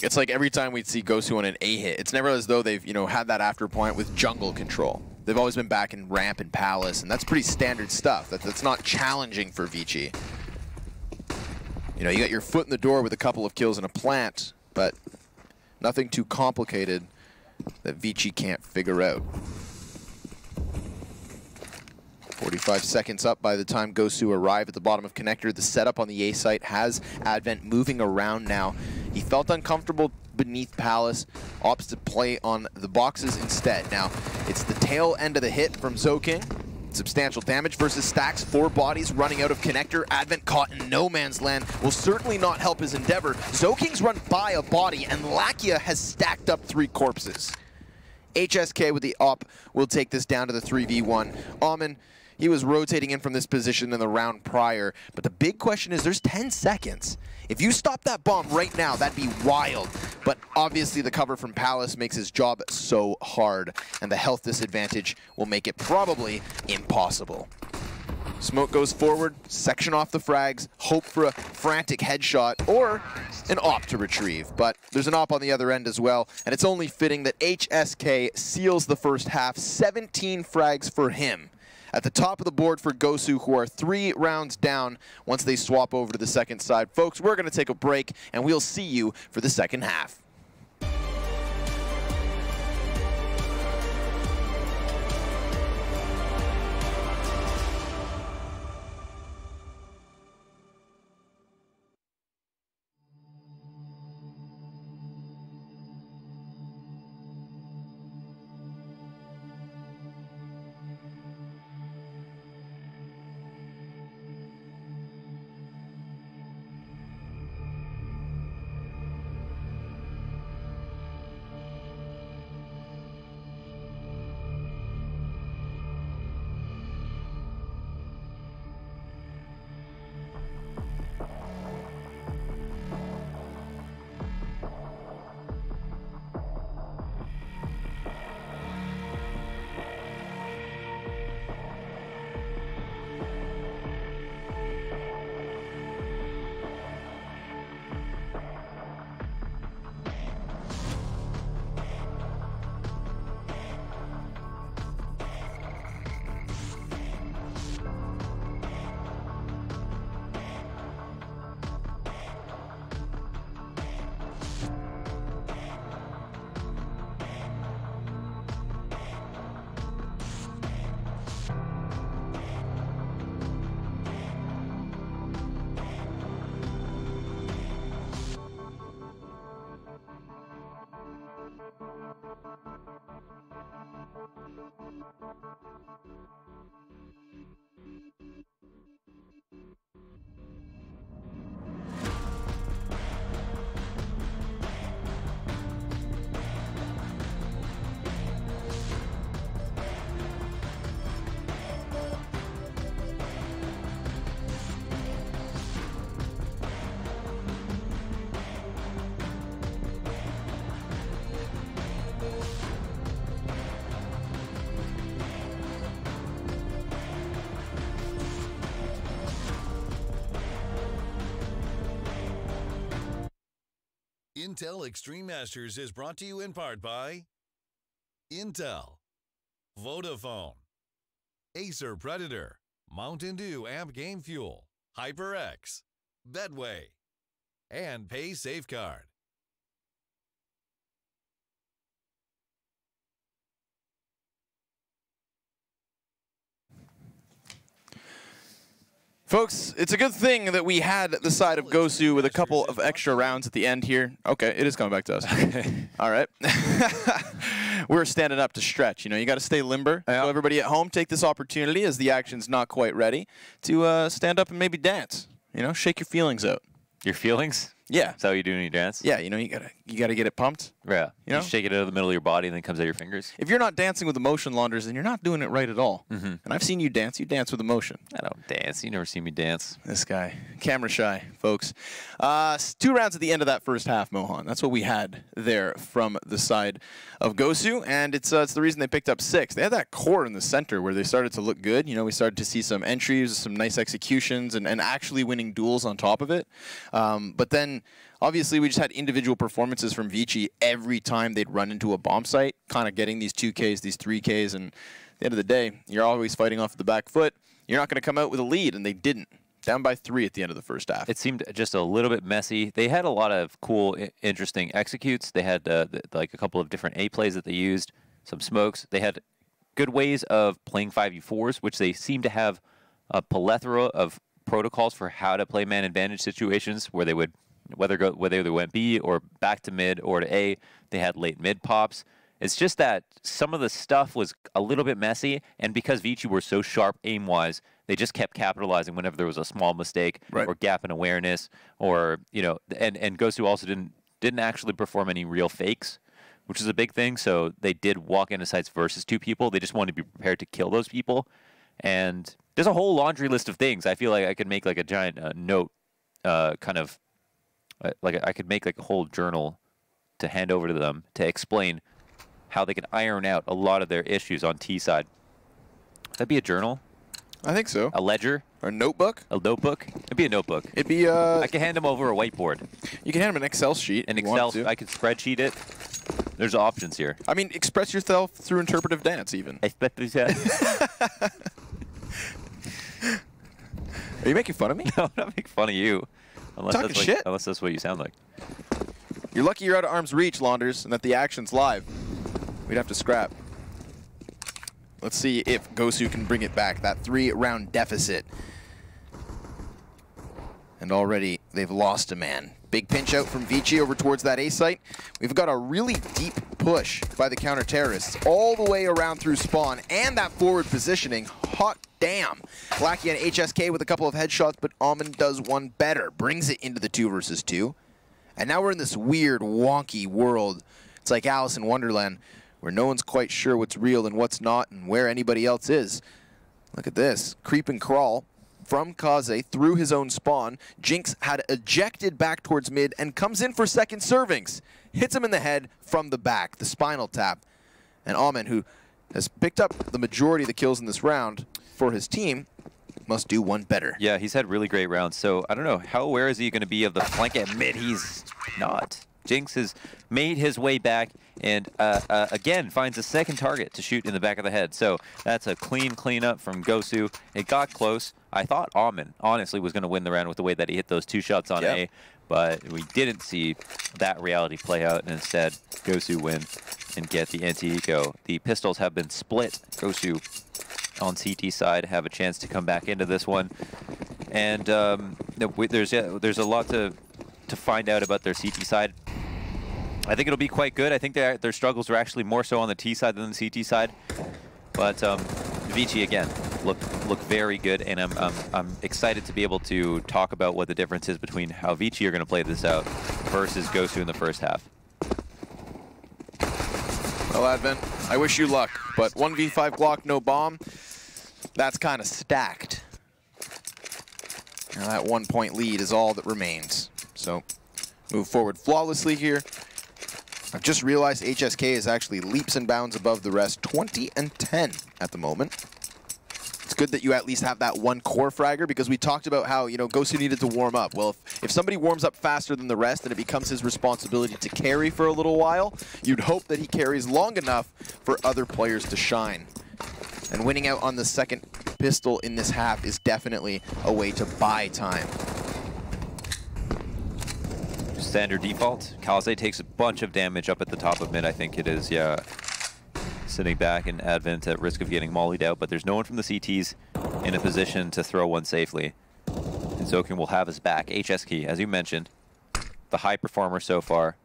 It's like every time we'd see Gosu on an A hit, it's never as though they've, you know, had that after point with jungle control. They've always been back in ramp and palace, and that's pretty standard stuff. That's not challenging for ViCi. You know, you got your foot in the door with a couple of kills and a plant, but nothing too complicated that ViCi can't figure out. 45 seconds up by the time Gosu arrive at the bottom of connector. The setup on the A site has Advent moving around now. He felt uncomfortable beneath Palace, opts to play on the boxes instead. Now, it's the tail end of the hit from Zoking. Substantial damage versus Stacks, 4 bodies running out of connector. Advent caught in no man's land will certainly not help his endeavor. Zoking's run by a body, and Lakia has stacked up 3 corpses. HSK with the op will take this down to the 3v1. Amon, he was rotating in from this position in the round prior, but the big question is there's 10 seconds. If you stop that bomb right now, that'd be wild. But obviously the cover from Palace makes his job so hard, and the health disadvantage will make it probably impossible. Smoke goes forward, section off the frags, hope for a frantic headshot or an op to retrieve. But there's an op on the other end as well, and it's only fitting that HSK seals the first half, 17 frags for him. At the top of the board for Gosu, who are 3 rounds down once they swap over to the second side. Folks, we're going to take a break, and we'll see you for the second half. Intel Extreme Masters is brought to you in part by Intel, Vodafone, Acer Predator, Mountain Dew Amp Game Fuel, HyperX, Bedway, and Pay Safeguard. Folks, it's a good thing that we had the side of Gosu with a couple of extra rounds at the end here. Okay, it is coming back to us. All right. We're standing up to stretch. You know, you got to stay limber. Yeah. So everybody at home, take this opportunity as the action's not quite ready to stand up and maybe dance. You know, shake your feelings out. Your feelings? Yeah. Is that what you do when you dance? Yeah, you know, you gotta get it pumped. Yeah. You know? shake it out of the middle of your body and then it comes out your fingers. If you're not dancing with emotion, Launders, then you're not doing it right at all. Mm-hmm. And I've seen you dance. You dance with emotion. I don't dance. You never see me dance. This guy, camera shy, folks. 2 rounds at the end of that first half, Mohan. That's what we had there from the side of Gosu, and it's the reason they picked up 6. They had that core in the center where they started to look good. You know, we started to see some entries, some nice executions, and actually winning duels on top of it. But then, obviously, we just had individual performances from ViCi every time they'd run into a bomb site, kind of getting these 2Ks, these 3Ks, and at the end of the day, you're always fighting off the back foot. You're not going to come out with a lead, and they didn't. Down by 3 at the end of the first half. It seemed just a little bit messy. They had a lot of cool, interesting executes. They had like a couple of different A plays that they used, some smokes. They had good ways of playing 5v4s, which they seem to have a plethora of protocols for how to play man advantage situations where they would, whether they went B or back to mid or to A, they had late mid pops. It's just that some of the stuff was a little bit messy, and because ViCi were so sharp aim-wise, they just kept capitalizing whenever there was a small mistake or gap in awareness, or you know, and Gosu also didn't actually perform any real fakes, which is a big thing. So they did walk into sites versus 2 people. They just wanted to be prepared to kill those people, and there's a whole laundry list of things. I feel like I could make like a giant note, kind of like I could make like a whole journal to hand over to them to explain how they can iron out a lot of their issues on T side. That'd be a journal. I think so. A ledger. Or a notebook. A notebook. It'd be a notebook. It'd be I could hand them over a whiteboard. You can hand them an Excel sheet. An Excel. I could spreadsheet it. There's options here. I mean, express yourself through interpretive dance, even. Are you making fun of me? No, I'm not making fun of you. Unless Talking that's shit. Unless that's what you sound like. You're lucky you're out of arm's reach, Launders, and that the action's live. We'd have to scrap. Let's see if Gosu can bring it back. That 3-round deficit. And already they've lost a man. Big pinch out from ViCi over towards that A site. We've got a really deep push by the counter-terrorists all the way around through spawn, and that forward positioning. Hot damn. Lackey and HSK with a couple of headshots, but Amon does one better. Brings it into the 2 versus 2. And now we're in this weird, wonky world. It's like Alice in Wonderland, where no one's quite sure what's real and what's not and where anybody else is. Look at this. Creep and crawl from Kaze through his own spawn. Jinx had ejected back towards mid and comes in for second servings. Hits him in the head from the back, the spinal tap. And Amon, who has picked up the majority of the kills in this round for his team, must do one better. Yeah, he's had really great rounds. So I don't know, how aware is he going to be of the flank at mid? He's not. Jinx has made his way back and again finds a second target to shoot in the back of the head. So that's a clean up from Gosu. It got close. I thought Amon honestly was going to win the round with the way that he hit those 2 shots on A, but we didn't see that reality play out, and instead Gosu win and get the anti-eco. The pistols have been split. Gosu on CT side have a chance to come back into this one, and there's a lot to find out about their CT side. I think it'll be quite good. I think their struggles are actually more so on the T side than the CT side, but ViCi again look very good, and I'm excited to be able to talk about what the difference is between how ViCi are going to play this out versus Gosu in the first half. Well, Advent, I wish you luck, but 1v5 Glock, no bomb. That's kind of stacked. Now that 1-point lead is all that remains. So move forward flawlessly here. I've just realized HSK is actually leaps and bounds above the rest, 20 and 10 at the moment. It's good that you at least have that one core fragger, because we talked about how, you know, Gosu needed to warm up. Well, if somebody warms up faster than the rest and it becomes his responsibility to carry for a little while, you'd hope that he carries long enough for other players to shine. And winning out on the second pistol in this half is definitely a way to buy time. Standard default. Kaze takes a bunch of damage up at the top of mid, I think it is, yeah. Sitting back in Advent at risk of getting mollied out, but there's no one from the CTs in a position to throw one safely. And Zokin will have his back. HS Key, as you mentioned, the high performer so far,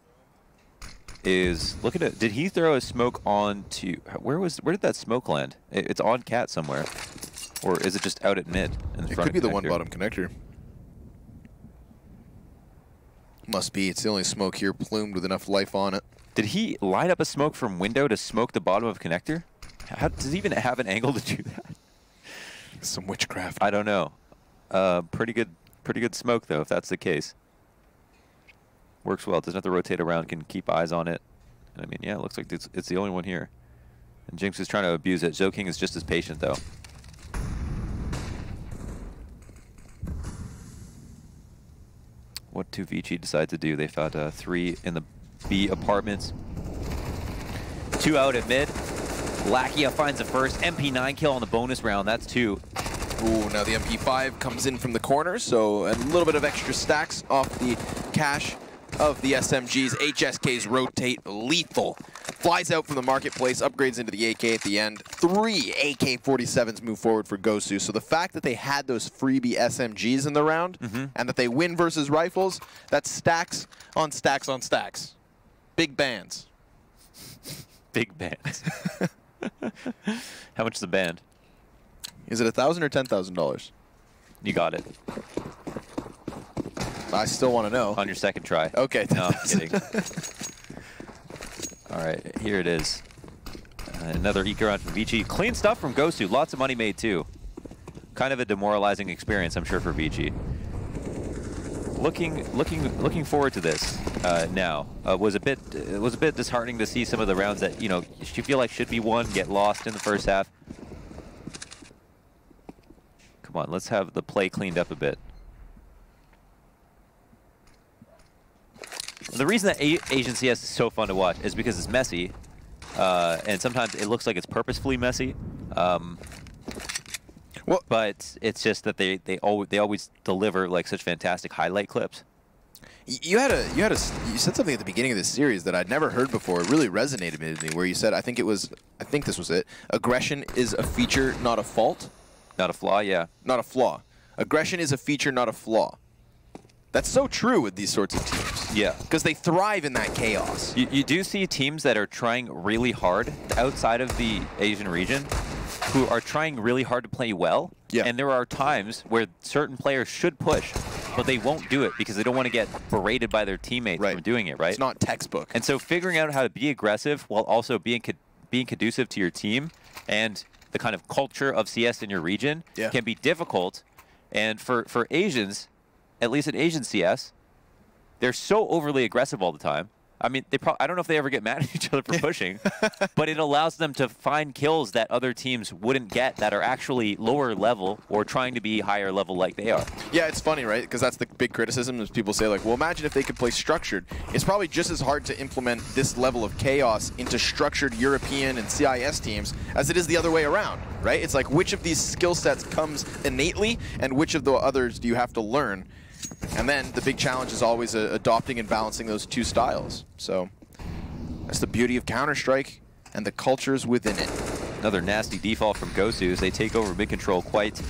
is, look at it, did he throw a smoke on to, where did that smoke land? It's on Cat somewhere. Or is it just out at mid? In It front could be of the one connector? bottom connector. Must be. It's the only smoke here plumed with enough life on it. Did he line up a smoke from window to smoke the bottom of connector? How, does he even have an angle to do that? Some witchcraft. I don't know. Pretty good smoke though, if that's the case. Works well. Doesn't have to rotate around. Can keep eyes on it. And I mean, yeah, it looks like it's the only one here. And Jinx is trying to abuse it. Zoking is just as patient though. What do ViCi decide to do? They've got 3 in the B apartments. 2 out at mid. Lakia finds the first. MP9 kill on the bonus round. That's 2. Ooh, now the MP5 comes in from the corner, so a little bit of extra stacks off the cash of the SMGs. HSKs rotate lethal. Flies out from the marketplace, upgrades into the AK at the end. 3 AK-47s move forward for Gosu. So the fact that they had those freebie SMGs in the round, and that they win versus rifles, that's stacks on stacks on stacks. Big bands. Big bands. How much is the band? Is it $1,000 or $10,000? You got it. I still want to know. On your second try. Okay. No, I'm kidding. All right, here it is. Another eco round from ViCi. Clean stuff from Gosu. Lots of money made too. Kind of a demoralizing experience, I'm sure, for ViCi. Looking forward to this now. It was a bit disheartening to see some of the rounds that, you know, you feel like should be won get lost in the first half. Come on, let's have the play cleaned up a bit. The reason that Asian CS is so fun to watch is because it's messy, and sometimes it looks like it's purposefully messy. But it's just that they always deliver like such fantastic highlight clips. You said something at the beginning of this series that I'd never heard before. It really resonated with me, where you said, I think this was it. Aggression is a feature, not a fault. Not a flaw, yeah. Not a flaw. Aggression is a feature, not a flaw. That's so true with these sorts of teams. Yeah. Because they thrive in that chaos. You do see teams that are trying really hard outside of the Asian region who are trying really hard to play well. Yeah. And there are times where certain players should push, but they won't do it because they don't want to get berated by their teammates from doing it, right? It's not textbook. And so figuring out how to be aggressive while also being conducive to your team and the kind of culture of CS in your region can be difficult. And for Asians, at least in Asian CS, they're so overly aggressive all the time. I mean, I don't know if they ever get mad at each other for pushing, but it allows them to find kills that other teams wouldn't get that are actually lower level or trying to be higher level like they are. Yeah, it's funny, right? Because that's the big criticism is people say, like, well, imagine if they could play structured. It's probably just as hard to implement this level of chaos into structured European and CIS teams as it is the other way around, right? It's like, which of these skill sets comes innately and which of the others do you have to learn? And then the big challenge is always adopting and balancing those two styles. So that's the beauty of Counter-Strike and the cultures within it. Another nasty default from Gosu as they take over mid control quite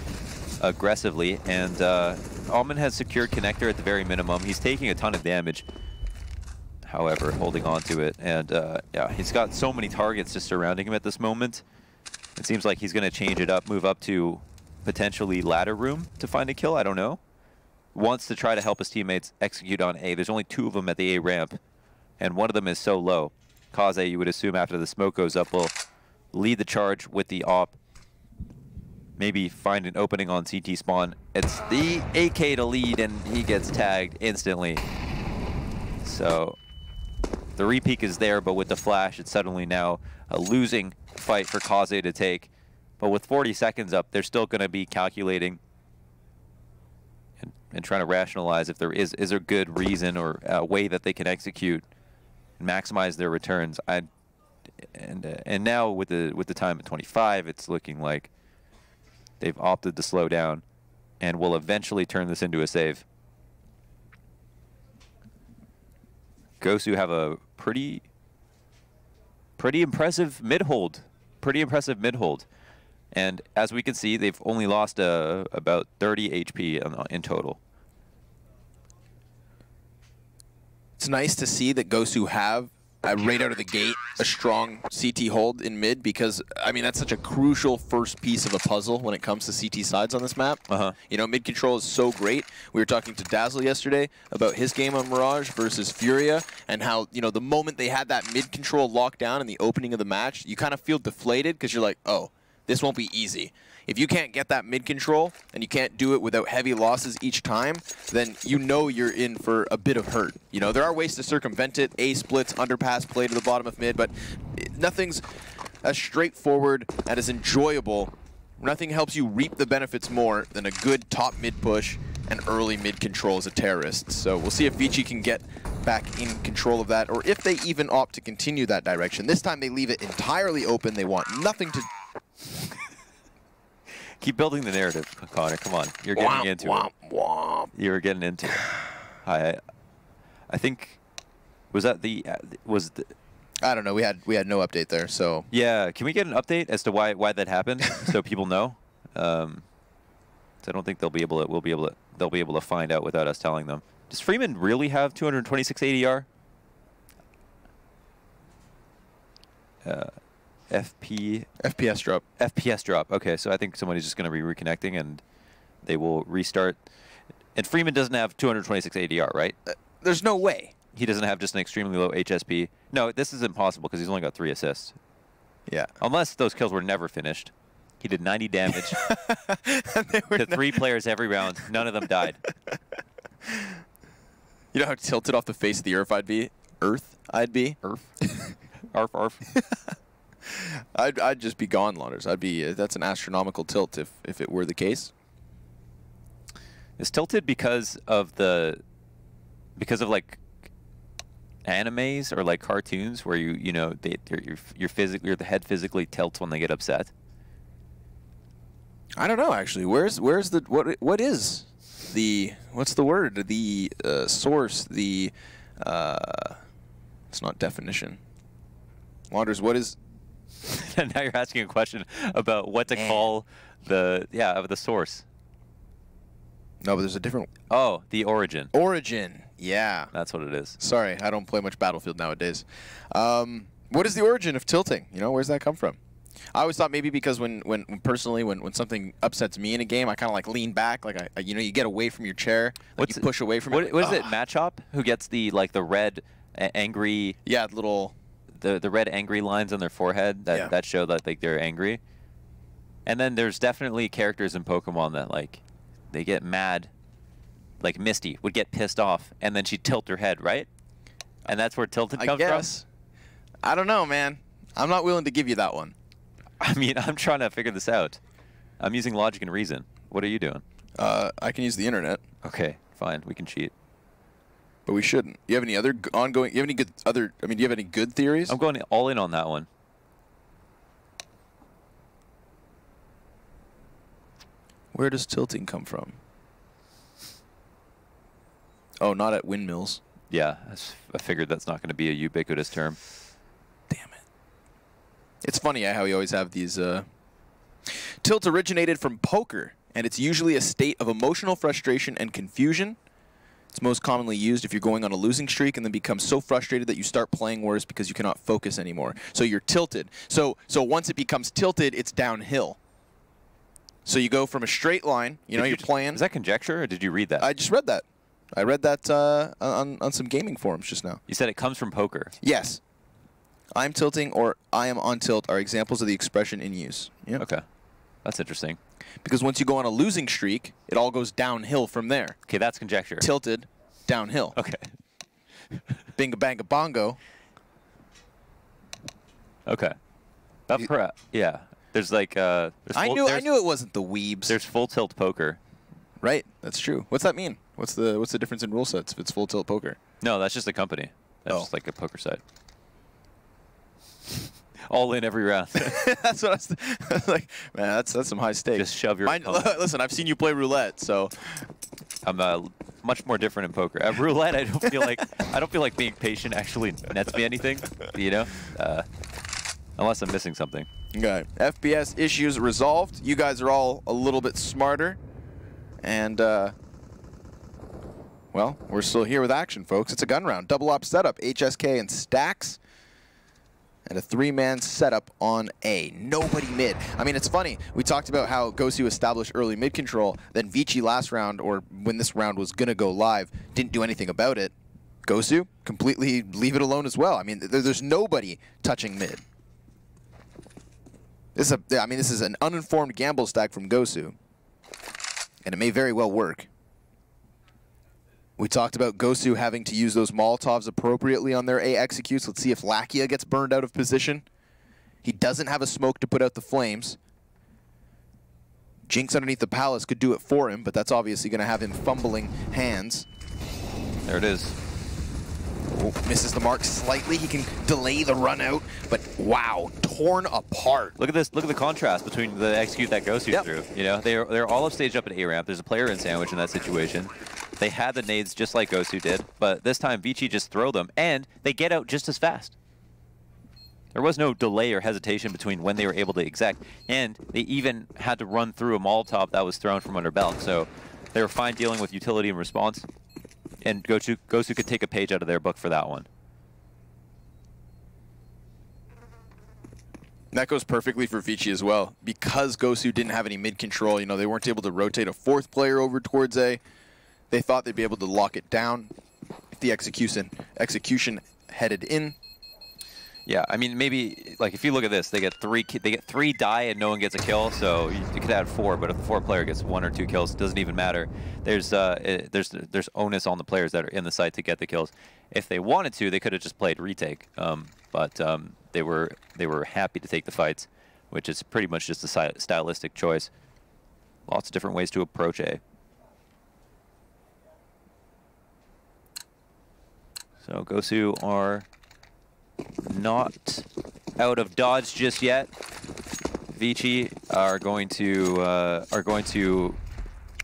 aggressively. And Alman has secured connector at the very minimum. He's taking a ton of damage, however, holding on to it. And yeah, he's got so many targets just surrounding him at this moment. It seems like he's going to change it up, move up to potentially ladder room to find a kill. I don't know. Wants to try to help his teammates execute on A. There's only 2 of them at the A ramp, and one of them is so low. Kaze, you would assume after the smoke goes up, will lead the charge with the AWP. Maybe find an opening on CT spawn. It's the AK to lead, and he gets tagged instantly. So the repeak is there, but with the flash, it's suddenly now a losing fight for Kaze to take. But with 40 seconds up, they're still going to be calculating and trying to rationalize if there is there good reason or a way that they can execute and maximize their returns. And now with the time at 25, it's looking like they've opted to slow down and will eventually turn this into a save. Gosu have a pretty impressive mid-hold. And as we can see, they've only lost about 30 HP in total. It's nice to see that Gosu have, right out of the gate, a strong CT hold in mid because, I mean, that's such a crucial first piece of a puzzle when it comes to CT sides on this map. You know, mid control is so great. We were talking to Dazzle yesterday about his game on Mirage versus Furia and how, you know, the moment they had that mid control locked down in the opening of the match, you kind of feel deflated because you're like, oh, this won't be easy. If you can't get that mid control and you can't do it without heavy losses each time, then you know you're in for a bit of hurt. You know, there are ways to circumvent it, A splits, underpass, play to the bottom of mid, but nothing's as straightforward and as enjoyable. Nothing helps you reap the benefits more than a good top mid push and early mid control as a terrorist. So we'll see if ViCi can get back in control of that, or if they even opt to continue that direction. This time they leave it entirely open. They want nothing to... Keep building the narrative, Connor. Come on, you're getting into it. You're getting into it. I think was that the I don't know. We had no update there. So yeah, can we get an update as to why that happened so people know? So I don't think they'll be able to find out without us telling them. Does Freeman really have 226 ADR? FPS drop. FPS drop. Okay, so I think somebody's just going to be reconnecting and they will restart. And Freeman doesn't have 226 ADR, right? There's no way. He doesn't have just an extremely low HSP. No, this is impossible because he's only got 3 assists. Yeah. Unless those kills were never finished. He did 90 damage to 3 players every round. None of them died. You know how tilted off the face of the earth I'd be? I'd be? Arf, arf. I'd just be gone, Launders. I'd be. That's an astronomical tilt if it were the case. It's tilted because of like animes or like cartoons where your head physically tilts when they get upset. I don't know actually. What's the word? The source. The it's not definition. Launders, what is? Now you're asking a question about what to call the source. No, but there's a different. Oh, the origin. Origin. Yeah. That's what it is. Sorry, I don't play much Battlefield nowadays. What is the origin of tilting? You know, where's that come from? I always thought maybe because when something upsets me in a game, I kind of like lean back, like you get away from your chair, like you push away from it. What is it? Matchup? Who gets the red angry? Yeah, little. The red angry lines on their forehead that show that like they're angry. And then there's definitely characters in Pokemon that like they get mad. Like Misty would get pissed off and then she'd tilt her head, right? And that's where tilted comes from? I don't know, man. I'm not willing to give you that one. I mean, I'm trying to figure this out. I'm using logic and reason. What are you doing? I can use the internet. Okay, fine. We can cheat. But we shouldn't. You have any other ongoing? You have any good other? I mean, do you have any good theories? I'm going all in on that one. Where does tilting come from? Oh, not at windmills. Yeah, I figured that's not going to be a ubiquitous term. Damn it. It's funny how you always have these. Tilt originated from poker, and it's usually a state of emotional frustration and confusion. It's most commonly used if you're going on a losing streak and then become so frustrated that you start playing worse because you cannot focus anymore. So you're tilted. So once it becomes tilted, it's downhill. So you go from a straight line, you're playing. Is that conjecture or did you read that? I just read that. I read that on some gaming forums just now. You said it comes from poker. Yes. I'm tilting or I am on tilt are examples of the expression in use. Yep. Okay. That's interesting. Because once you go on a losing streak, it all goes downhill from there. Okay, that's conjecture. Tilted, downhill. Okay. Binga banga bongo. Okay. Yeah. There's like I knew it wasn't the weebs. There's full tilt poker. Right, that's true. What's that mean? What's the difference in rule sets if it's full tilt poker? No, that's just a company. That's just like a poker site. All in every round. That's what I was like. Man, that's some high stakes. Just shove your. Listen, I've seen you play roulette, so I'm much more different in poker. At roulette, I don't feel like being patient actually nets me anything. You know, unless I'm missing something. Okay. FPS issues resolved. You guys are all a little bit smarter, and well, we're still here with action, folks. It's a gun round, double op setup, HSK and Stacks. And a 3-man setup on A. Nobody mid. I mean, it's funny. We talked about how Gosu established early mid control. Then ViCi last round, or when this round was going to go live, didn't do anything about it. Gosu, completely leave it alone as well. I mean, there's nobody touching mid. This is an uninformed gamble stack from Gosu. And it may very well work. We talked about Gosu having to use those Molotovs appropriately on their A executes. Let's see if Lakia gets burned out of position. He doesn't have a smoke to put out the flames. Jinx underneath the palace could do it for him, but that's obviously going to have him fumbling hands. There it is. Oh, misses the mark slightly. He can delay the run out, but wow, torn apart. Look at this. Look at the contrast between the execute that Gosu threw. You know, they're all up stage up at A ramp. There's a player in sandwich in that situation. They had the nades just like Gosu did, but this time ViCi just throw them, and they get out just as fast. There was no delay or hesitation between when they were able to exec, and they even had to run through a Molotov that was thrown from under belt, so they were fine dealing with utility and response, and Gosu could take a page out of their book for that one. That goes perfectly for ViCi as well. Because Gosu didn't have any mid control, you know, they weren't able to rotate a fourth player over towards A. They thought they'd be able to lock it down if the execution headed in. Yeah, I mean, maybe like if you look at this, they get three die and no one gets a kill. So you could add 4, but if the 4th player gets 1 or 2 kills, it doesn't even matter. There's onus on the players that are in the site to get the kills. If they wanted to, they could have just played retake, but they were happy to take the fights, which is pretty much just a stylistic choice. Lots of different ways to approach A. So Gosu are not out of dodge just yet. ViCi are going to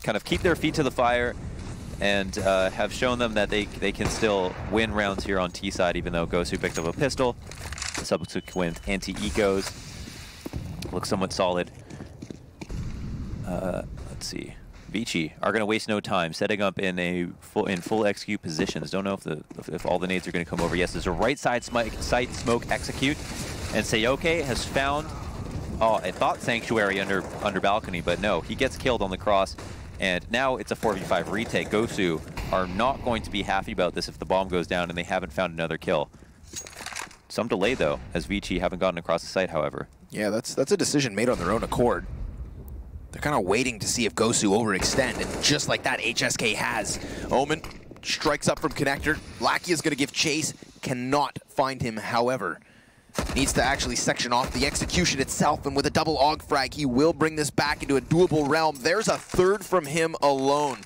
kind of keep their feet to the fire and have shown them that they can still win rounds here on T side, even though Gosu picked up a pistol. The subsequent anti-ecos look somewhat solid. Let's see. ViCi are going to waste no time setting up in full execute positions. Don't know if all the nades are going to come over. Yes, there's a right side smoke execute, and Seyoke has found. Oh, I thought Sanctuary under balcony, but no, he gets killed on the cross, and now it's a 4v5 retake. Gosu are not going to be happy about this if the bomb goes down and they haven't found another kill. Some delay though, as ViCi haven't gotten across the site. However, yeah, that's a decision made on their own accord. They're kind of waiting to see if Gosu overextend, and just like that, HSK has. Omen strikes up from connector. Lakia's going to give chase, cannot find him, however. Needs to actually section off the execution itself, and with a double AUG frag, he will bring this back into a doable realm. There's a 3rd from him alone.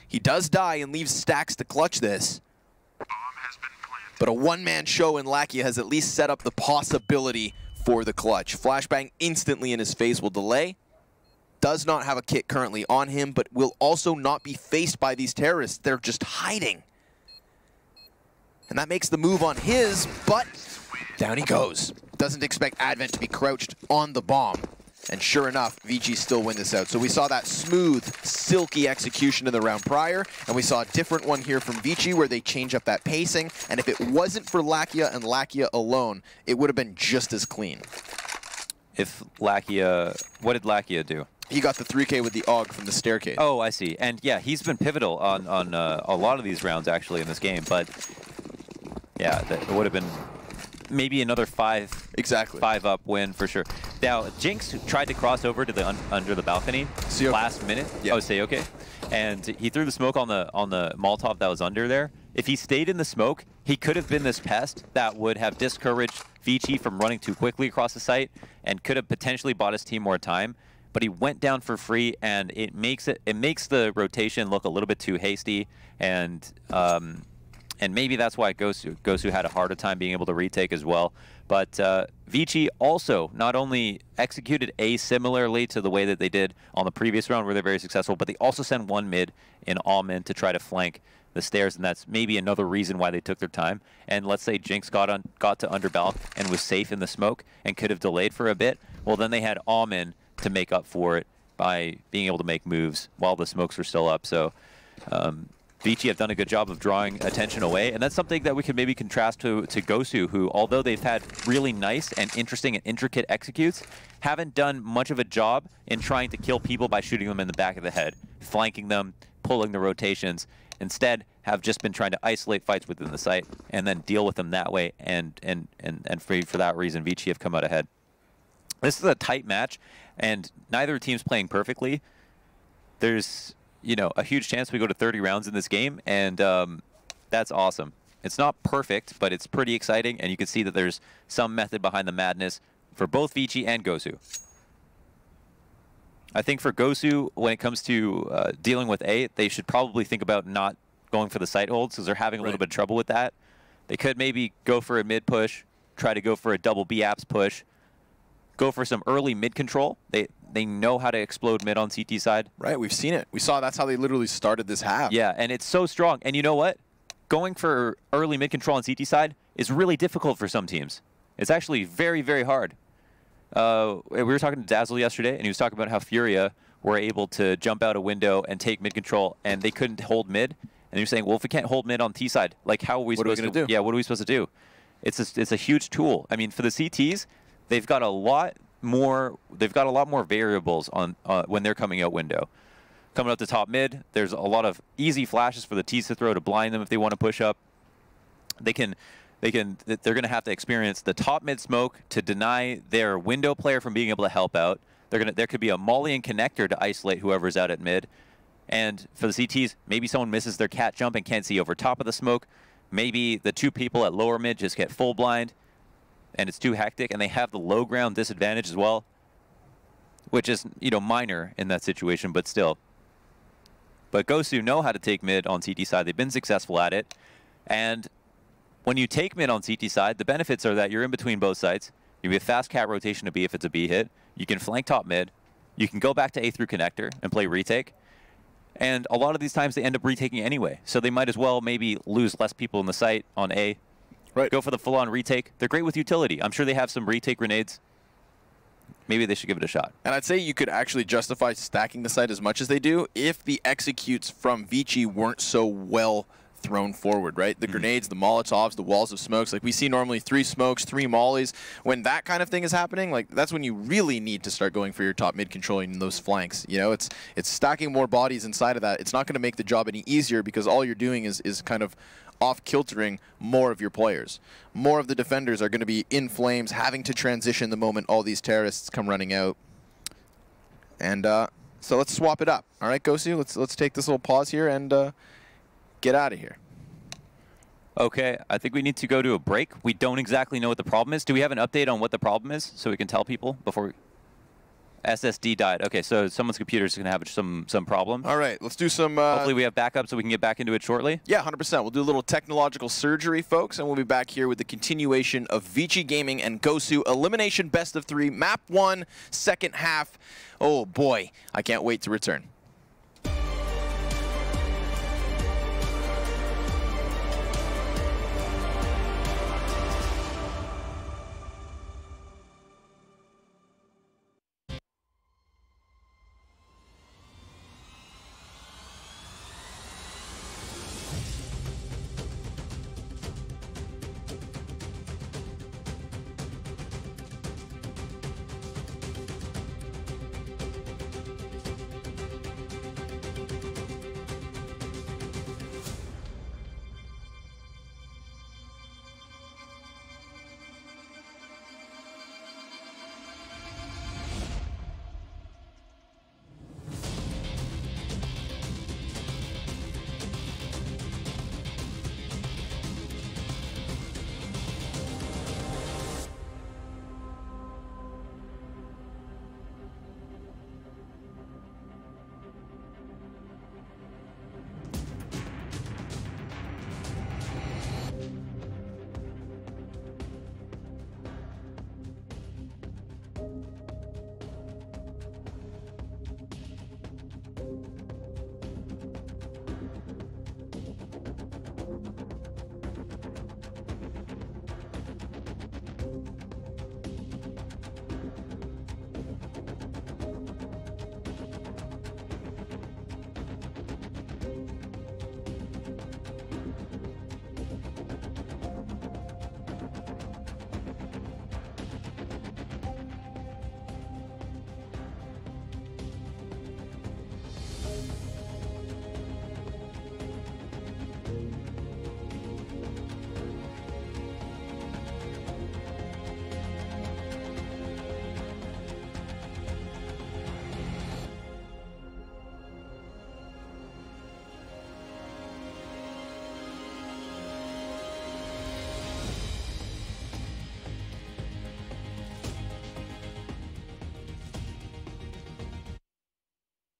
He does die and leaves Stacks to clutch this. But a one-man show in Lakia has at least set up the possibility for the clutch. Flashbang instantly in his face will delay. Does not have a kit currently on him, but will also not be faced by these terrorists. They're just hiding. And that makes the move on his, but down he goes. Doesn't expect Advent to be crouched on the bomb. And sure enough, ViCi still win this out. So we saw that smooth, silky execution in the round prior, and we saw a different one here from ViCi where they change up that pacing. And if it wasn't for Lakia and Lakia alone, it would have been just as clean. If Lakia, what did Lakia do? He got the 3K with the AUG from the staircase. Oh, I see. And yeah, he's been pivotal on a lot of these rounds actually in this game. But yeah, that would have been maybe another 5 up win for sure. Now Jinx tried to cross over to the under the balcony last minute. Yep. Oh, say okay. and he threw the smoke on the Molotov that was under there. If he stayed in the smoke, he could have been this pest that would have discouraged ViCi from running too quickly across the site and could have potentially bought his team more time. But he went down for free, and it makes the rotation look a little bit too hasty, and maybe that's why Gosu had a harder time being able to retake as well. But ViCi also not only executed A similarly to the way that they did on the previous round where they're very successful, but they also sent one mid in all men to try to flank the stairs, and that's maybe another reason why they took their time. And let's say Jinx got to underbalk and was safe in the smoke and could have delayed for a bit. Well, then they had all men to make up for it by being able to make moves while the smokes were still up. So ViCi have done a good job of drawing attention away, and that's something that we can maybe contrast to Gosu, who, although they've had really nice and interesting and intricate executes, haven't done much of a job in trying to kill people by shooting them in the back of the head, flanking them, pulling the rotations. Instead, have just been trying to isolate fights within the site and then deal with them that way, and for that reason, ViCi have come out ahead. This is a tight match, and neither team's playing perfectly. There's, you know, a huge chance we go to 30 rounds in this game, and that's awesome. It's not perfect, but it's pretty exciting, and you can see that there's some method behind the madness for both ViCi and Gosu. I think for Gosu, when it comes to dealing with A, they should probably think about not going for the site holds, because they're having a little bit of trouble with that. They could maybe go for a mid push, try to go for a double B apps push, go for some early mid control. They know how to explode mid on CT side. Right, we've seen it. We saw that's how they literally started this half. Yeah, and it's so strong. And you know what? Going for early mid control on CT side is really difficult for some teams. It's actually very, very hard. We were talking to Dazzle yesterday, and he was talking about how Furia were able to jump out a window and take mid control, and they couldn't hold mid. And you're saying, well, if we can't hold mid on T side, like how are we supposed to do? Yeah, what are we supposed to do? It's a huge tool. I mean, for the CTs, they've got a lot more variables on when they're coming out window. Coming up to top mid, there's a lot of easy flashes for the T's to throw to blind them if they want to push up. They're going to have to experience the top mid smoke to deny their window player from being able to help out. There could be a molly and connector to isolate whoever's out at mid. And for the CTs, maybe someone misses their cat jump and can't see over top of the smoke. Maybe the two people at lower mid just get full blind, and it's too hectic, and they have the low ground disadvantage as well, which is, you know, minor in that situation, but still. But Gosu know how to take mid on CT side. They've been successful at it. And when you take mid on CT side, the benefits are that you're in between both sides. You have a fast cat rotation to B if it's a B hit. You can flank top mid. You can go back to A through connector and play retake. And a lot of these times they end up retaking anyway. So they might as well maybe lose less people in the site on A. Right. Go for the full-on retake. They're great with utility. I'm sure they have some retake grenades. Maybe they should give it a shot. And I'd say you could actually justify stacking the site as much as they do if the executes from ViCi weren't so well thrown forward, right? The grenades, the Molotovs, the walls of smokes. Like we see normally 3 smokes, 3 mollies. When that kind of thing is happening, like that's when you really need to start going for your top mid controlling those flanks. You know, it's stacking more bodies inside of that. It's not going to make the job any easier because all you're doing is kind of off-kiltering more of your players. More of the defenders are going to be in flames, having to transition the moment all these terrorists come running out. And so let's swap it up. All right, Gosu, let's take this little pause here and get out of here. Okay, I think we need to go to a break. We don't exactly know what the problem is. Do we have an update on what the problem is so we can tell people before we... SSD died. Okay, so someone's computer is going to have some problem. All right, let's do some... Hopefully we have backup so we can get back into it shortly. Yeah, 100%. We'll do a little technological surgery, folks, and we'll be back here with the continuation of ViCi Gaming and Gosu Elimination Best of 3, Map 1, second half. Oh, boy. I can't wait to return.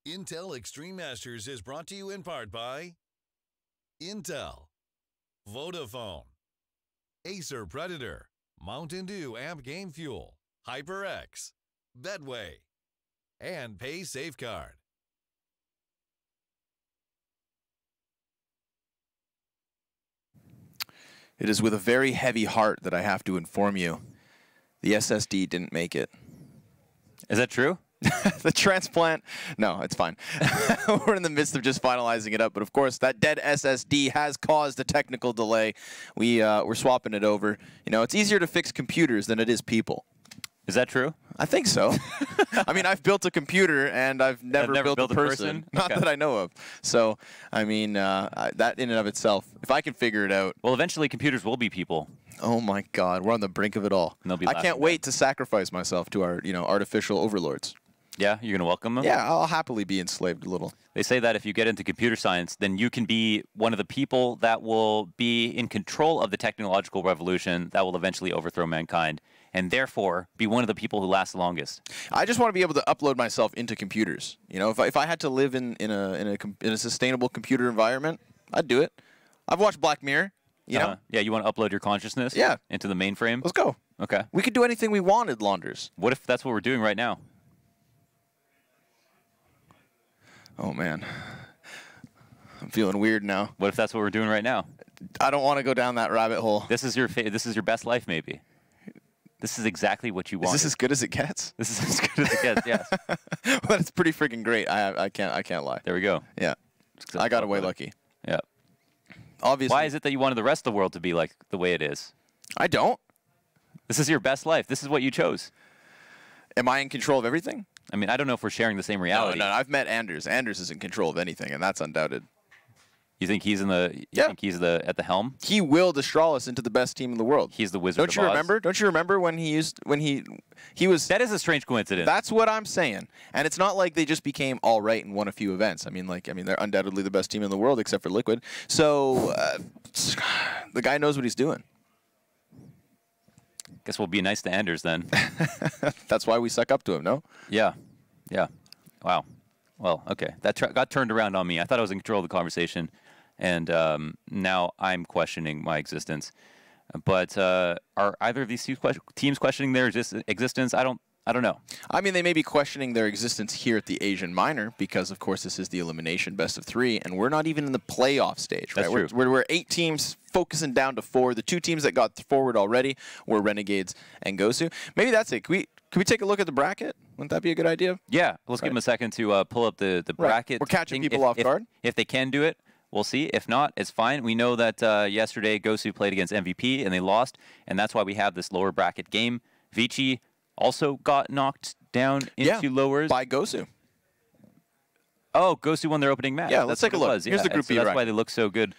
Intel Extreme Masters is brought to you in part by Intel, Vodafone, Acer Predator, Mountain Dew Amp Game Fuel, HyperX, Betway, and Pay Safeguard. It is with a very heavy heart that I have to inform you, the SSD didn't make it. Is that true? The transplant, no, it's fine. We're in the midst of just finalizing it up, but of course that dead SSD has caused a technical delay. We're swapping it over. You know, it's easier to fix computers than it is people. Is that true? I think so. I mean, I've built a computer and I've never built a person. Not that I know of. So, I mean, that in and of itself, if I can figure it out. Well, eventually computers will be people. Oh my God, we're on the brink of it all. I can't wait to sacrifice myself to our, artificial overlords. Yeah, you're going to welcome them? Yeah, I'll happily be enslaved a little. They say that if you get into computer science, then you can be one of the people that will be in control of the technological revolution that will eventually overthrow mankind, and therefore be one of the people who last the longest. I just want to be able to upload myself into computers. You know, if I had to live in a sustainable computer environment, I'd do it. I've watched Black Mirror. You know? Yeah, you want to upload your consciousness into the mainframe? Let's go. Okay. We could do anything we wanted, Launders. What if that's what we're doing right now? Oh, man. I'm feeling weird now. What if that's what we're doing right now? I don't want to go down that rabbit hole. This is your best life, maybe. This is exactly what you want. Is this as good as it gets? This is as good as it gets, yes. Well, it's pretty freaking great. I can't lie. There we go. Yeah. I got away lucky. Yeah. Obviously. Why is it that you wanted the rest of the world to be like the way it is? I don't. This is your best life. This is what you chose. Am I in control of everything? I mean, I don't know if we're sharing the same reality. No, I've met Anders. Anders is in control of anything, and that's undoubted. You think he's think he's at the helm? He willed Astralis into the best team in the world. He's the Wizard of Oz. Don't you remember when he was? That is a strange coincidence. That's what I'm saying. And it's not like they just became all right and won a few events. I mean, they're undoubtedly the best team in the world except for Liquid. So the guy knows what he's doing. Guess we'll be nice to Anders then. That's why we suck up to him, no? Yeah. Yeah. Wow. Well, okay. That got turned around on me. I thought I was in control of the conversation, and now I'm questioning my existence. But are either of these teams questioning their existence? I don't know. I mean, they may be questioning their existence here at the Asian Minor because, of course, this is the elimination best of 3, and we're not even in the playoff stage, right? That's true. We're 8 teams focusing down to 4. The 2 teams that got forward already were Renegades and Gosu. Maybe that's it. Can we take a look at the bracket? Wouldn't that be a good idea? Yeah. Let's give them a second to pull up the bracket. We're catching people off guard. If they can do it, we'll see. If not, it's fine. We know that yesterday Gosu played against MVP, and they lost, and that's why we have this lower bracket game. ViCi also got knocked down into lowers. By Gosu. Oh, Gosu won their opening match. Yeah, let's take a look. Here's the group B bracket. That's why bracket. they look so good.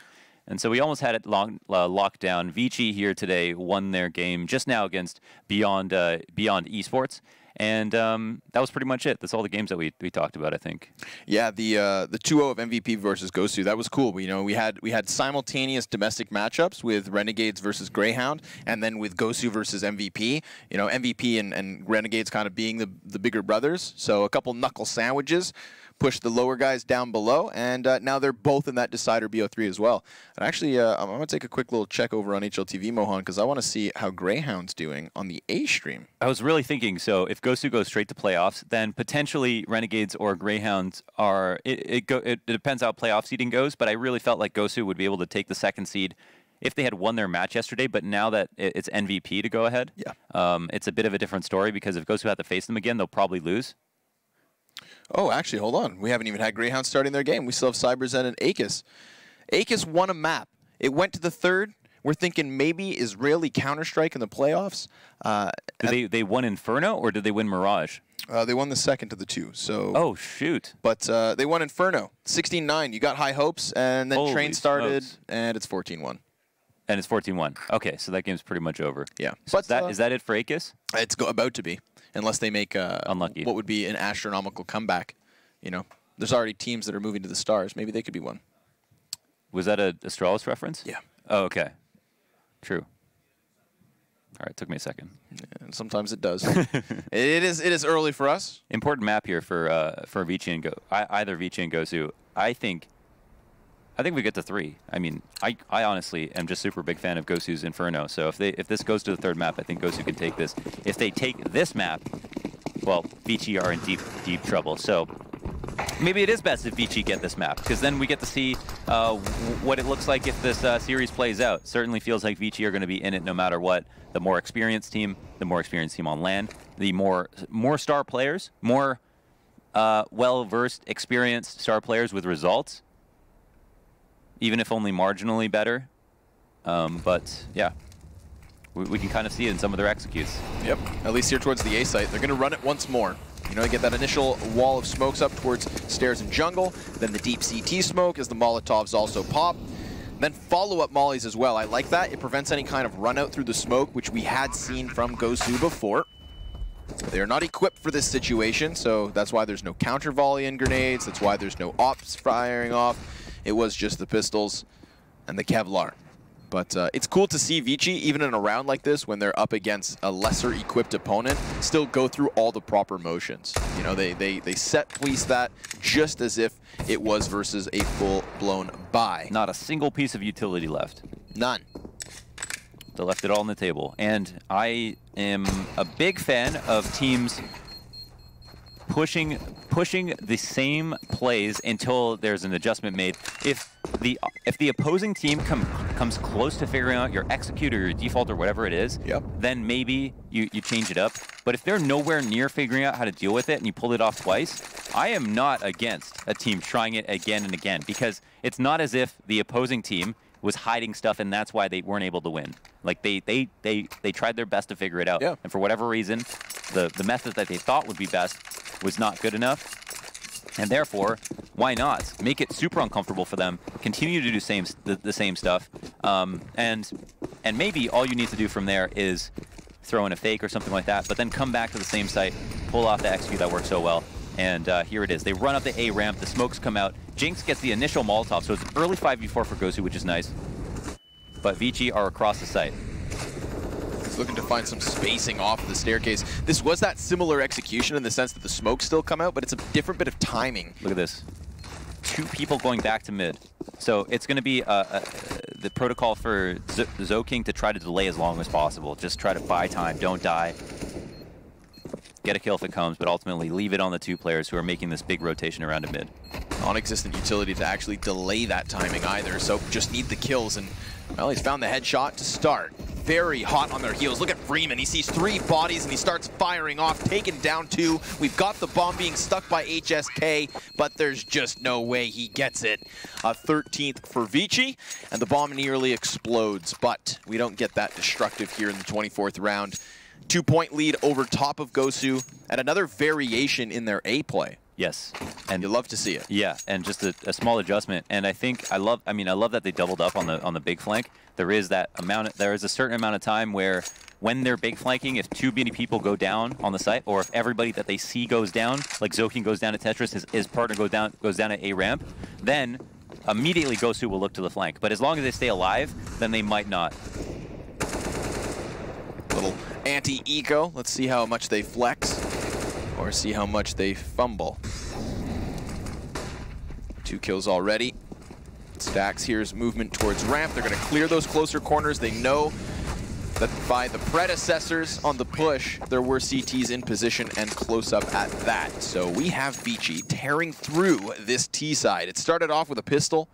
And so we almost had it locked down. ViCi here today won their game just now against Beyond Esports. And that was pretty much it. That's all the games that we talked about, I think. Yeah, the 2-0 of MVP versus Gosu, that was cool. We had simultaneous domestic matchups with Renegades versus Greyhound, and then with Gosu versus MVP. You know, MVP and Renegades kind of being the bigger brothers. So a couple knuckle sandwiches pushed the lower guys down below, and now they're both in that decider BO3 as well. And actually, I'm going to take a quick little check over on HLTV, Mohan, because I want to see how Greyhound's doing on the A stream. I was really thinking, so if Gosu goes straight to playoffs, then potentially Renegades or Greyhounds are, it depends how playoff seeding goes, but I really felt like Gosu would be able to take the 2nd seed if they had won their match yesterday, but now that it's MVP to go ahead, it's a bit of a different story, because if Gosu had to face them again, they'll probably lose. Oh, actually, hold on. We haven't even had Greyhound starting their game. We still have CyberZen and Aegis. Aegis won a map. It went to the 3rd. We're thinking maybe Israeli Counter-Strike in the playoffs. They won Inferno, or did they win Mirage? They won the 2nd to the 2. So. Oh, shoot. But they won Inferno. 16-9. You got high hopes, and then Holy Train started, smokes. and it's 14-1. And it's 14-1. Okay, so that game's pretty much over. Yeah. So But is that it for Aegis? It's about to be, unless they make unlucky what would be an astronomical comeback. You know, there's already teams that are moving to the stars. Maybe they could be one. Was that a Astralis reference? Yeah. Oh, okay. True. All right, took me a second. And sometimes it does. It is early for us. Important map here for ViCi and either ViCi and Gosu. I think we get to 3. I mean, I honestly am just super big fan of Gosu's Inferno. So if this goes to the 3rd map, I think Gosu can take this. If they take this map, well, ViCi are in deep trouble. So maybe it is best if ViCi get this map, because then we get to see what it looks like if this series plays out. Certainly feels like ViCi are going to be in it no matter what. The more experienced team on LAN, the more star players, more well-versed, experienced star players with results, even if only marginally better. But yeah, we can kind of see it in some of their executes. Yep, at least here towards the A site. They're going to run it once more. You know, you get that initial wall of smokes up towards stairs and jungle, then the deep CT smoke as the Molotovs also pop. Then follow-up mollies as well. I like that. It prevents any kind of run out through the smoke, which we had seen from Gosu before. They are not equipped for this situation, so that's why there's no counter volley in grenades. That's why there's no ops firing off. It was just the pistols and the Kevlar. But it's cool to see ViCi, even in a round like this, when they're up against a lesser equipped opponent, still go through all the proper motions. You know, they set police that just as if it was versus a full-blown buy. Not a single piece of utility left. None. They left it all on the table. And I am a big fan of teams pushing the same plays until there's an adjustment made. If the opposing team comes close to figuring out your execute or your default or whatever it is, yep, then maybe you change it up. But if they're nowhere near figuring out how to deal with it and you pull it off twice, I am not against a team trying it again and again, because it's not as if the opposing team was hiding stuff and that's why they weren't able to win. Like they tried their best to figure it out. Yeah. And for whatever reason, the method that they thought would be best was not good enough. And therefore, why not make it super uncomfortable for them? Continue to do the same stuff, and maybe all you need to do from there is throw in a fake or something like that. But then come back to the same site, pull off the execute that worked so well, and here it is. They run up the A ramp. The smokes come out. Jinx gets the initial Molotov, so it's an early 5v4 for Gosu, which is nice. But ViCi are across the site. He's looking to find some spacing off the staircase. This was that similar execution in the sense that the smokes still come out, but it's a different bit of timing. Look at this. 2 people going back to mid. So it's going to be the protocol for Zoking to try to delay as long as possible. Just try to buy time, don't die. Get a kill if it comes, but ultimately leave it on the 2 players who are making this big rotation around to mid. Non-existent utility to actually delay that timing either, so just need the kills, and well, he's found the headshot to start. Very hot on their heels. Look at Freeman. He sees 3 bodies and he starts firing off, taken down 2. We've got the bomb being stuck by HSK, but there's just no way he gets it. 13th for ViCi, and the bomb nearly explodes, but we don't get that destructive here in the 24th round. 2-point lead over top of Gosu, and another variation in their A play. Yes, and you love to see it. Yeah, and just a small adjustment. And I think I love that they doubled up on the big flank. There is a certain amount of time where when they're big flanking, if too many people go down on the site, or if everybody that they see goes down, like Zoking goes down to Tetris, his partner goes down at A ramp, then immediately Gosu will look to the flank. But as long as they stay alive, then they might not. Little anti-eco. Let's see how much they flex, or see how much they fumble. 2 kills already. Stacks here's movement towards ramp. They're going to clear those closer corners. They know that by the predecessors on the push, there were CTs in position and close up at that. So we have ViCi tearing through this T side. It started off with a pistol.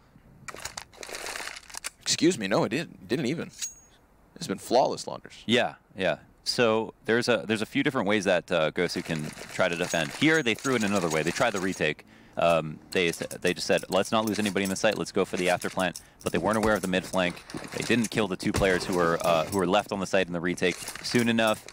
Excuse me, no, it didn't even. It's been flawless, Launders. Yeah, yeah. So there's a few different ways that Gosu can try to defend. Here they threw it another way. They tried the retake. They just said, let's not lose anybody in the site. Let's go for the after plant. But they weren't aware of the mid flank. They didn't kill the 2 players who were left on the site in the retake soon enough.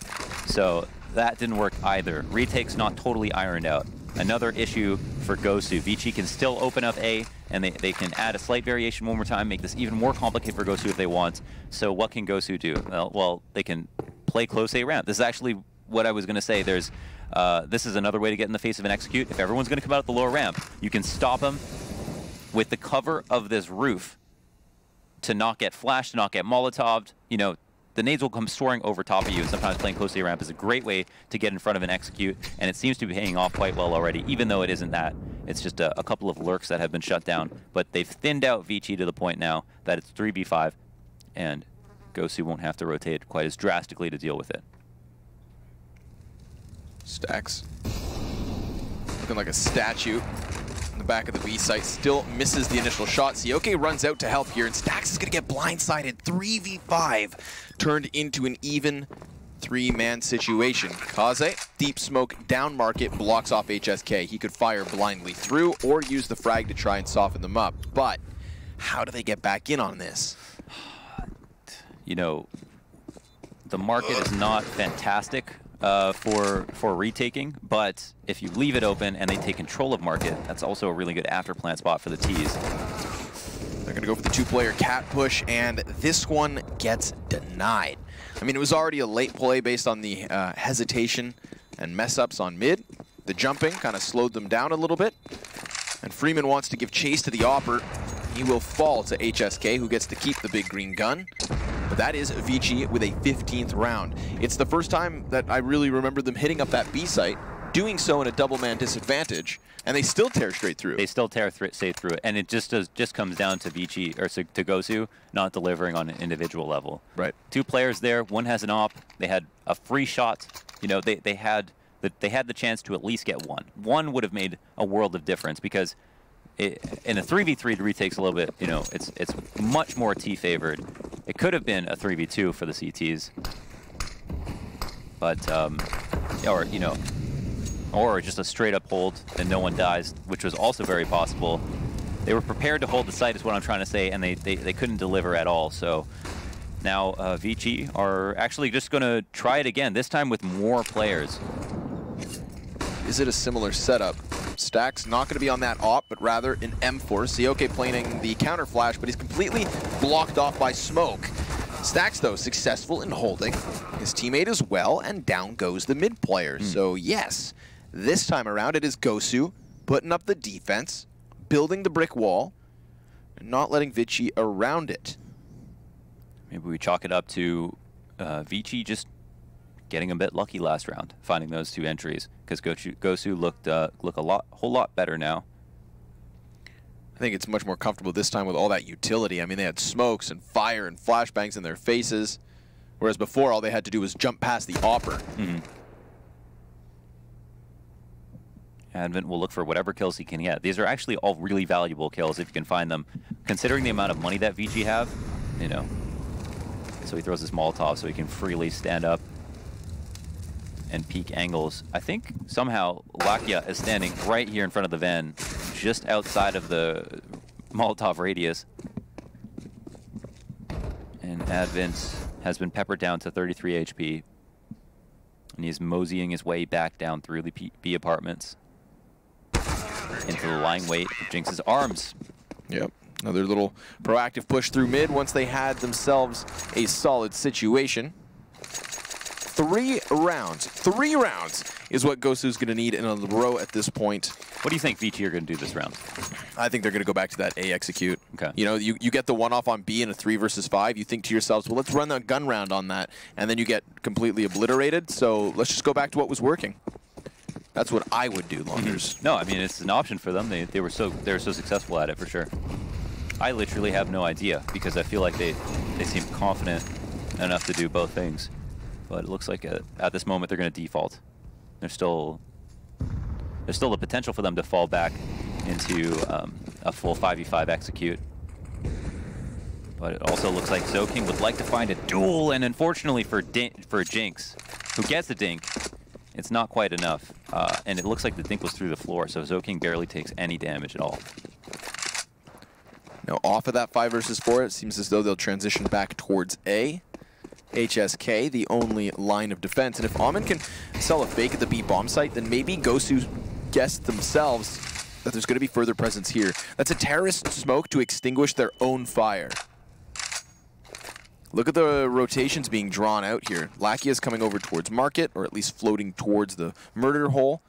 So that didn't work either. Retake's not totally ironed out. Another issue for Gosu. ViCi can still open up A, and they can add a slight variation one more time, make this even more complicated for Gosu if they want. So what can Gosu do? Well, they can play close A ramp. This is actually what I was going to say. This is another way to get in the face of an execute. If everyone's going to come out at the lower ramp, you can stop them with the cover of this roof to not get flashed, to not get Molotoved, you know, the nades will come soaring over top of you, and sometimes playing close to your ramp is a great way to get in front of an execute, and it seems to be paying off quite well already, even though it isn't that. It's just a couple of lurks that have been shut down, but they've thinned out ViCi to the point now that it's 3v5, and Gosu won't have to rotate quite as drastically to deal with it. Stacks looking like a statue in the back of the B site, still misses the initial shot. Sioke runs out to help here, and Stacks is going to get blindsided. 3v5 turned into an even 3-man situation. Kaze, deep smoke, down market, blocks off HSK. He could fire blindly through or use the frag to try and soften them up. But how do they get back in on this? You know, the market is not fantastic for retaking, but if you leave it open and they take control of market, that's also a really good after plant spot for the T's. They're gonna go for the 2-player cat push, and this one gets denied. I mean, it was already a late play based on the hesitation and mess-ups on mid. The jumping kind of slowed them down a little bit, and Freeman wants to give chase to the Opper. He will fall to HSK, who gets to keep the big green gun. But that is ViCi with a 15th round. It's the first time that I really remember them hitting up that B site, doing so in a double-man disadvantage, and they still tear straight through. They still tear straight through it, and it just comes down to ViCi, or to Gosu, not delivering on an individual level. Right. 2 players there, one has an op, they had a free shot, you know, they had the chance to at least get one. One would have made a world of difference, because in a 3v3, the retake's a little bit, you know, it's much more T-favored. It could have been a 3v2 for the CTs, but, or, you know, or just a straight-up hold and no one dies, which was also very possible. They were prepared to hold the site, is what I'm trying to say, and they couldn't deliver at all. So now ViCi are actually just going to try it again, this time with more players. Is it a similar setup? Stacks not going to be on that op, but rather an M4. Sioke playing the counter flash, but he's completely blocked off by smoke. Stacks, though, successful in holding his teammate as well, and down goes the mid player. So yes, this time around it is Gosu putting up the defense, building the brick wall, and not letting ViCi around it. Maybe we chalk it up to ViCi just getting a bit lucky last round, finding those 2 entries, because Gosu look a whole lot better now. I think it's much more comfortable this time with all that utility. I mean, they had smokes and fire and flashbangs in their faces, whereas before all they had to do was jump past the Opper. Advent will look for whatever kills he can get. These are actually all really valuable kills if you can find them, considering the amount of money that ViCi have, you know. So he throws his Molotov so he can freely stand up and peak angles. I think somehow Lakia is standing right here in front of the van, just outside of the Molotov radius. And Advent has been peppered down to 33 HP. And he's moseying his way back down through the B apartments into the lying weight of Jinx's arms. Yep. Another little proactive push through mid once they had themselves a solid situation. 3 rounds. 3 rounds is what Gosu's going to need in a row at this point. What do you think ViCi are going to do this round? I think they're going to go back to that A execute. Okay. You know, you get the one-off on B in a 3 versus 5. You think to yourselves, well, let's run a gun round on that. And then you get completely obliterated. So let's just go back to what was working. That's what I would do, Launders. No, I mean, it's an option for them. They were so successful at it, for sure. I literally have no idea, because I feel like they seem confident enough to do both things. But it looks like at this moment they're going to default. There's still the potential for them to fall back into a full 5v5 execute. But it also looks like Zoking would like to find a duel, and unfortunately for Jinx, who gets the dink, it's not quite enough. And it looks like the dink was through the floor, so Zoking barely takes any damage at all. Now off of that 5 versus 4, it seems as though they'll transition back towards A. HSK, the only line of defense. And if Amin can sell a fake at the B bomb site, then maybe Gosu guessed themselves that there's going to be further presence here. That's a terrorist smoke to extinguish their own fire. Look at the rotations being drawn out here. Lakia is coming over towards market, or at least floating towards the murder hole.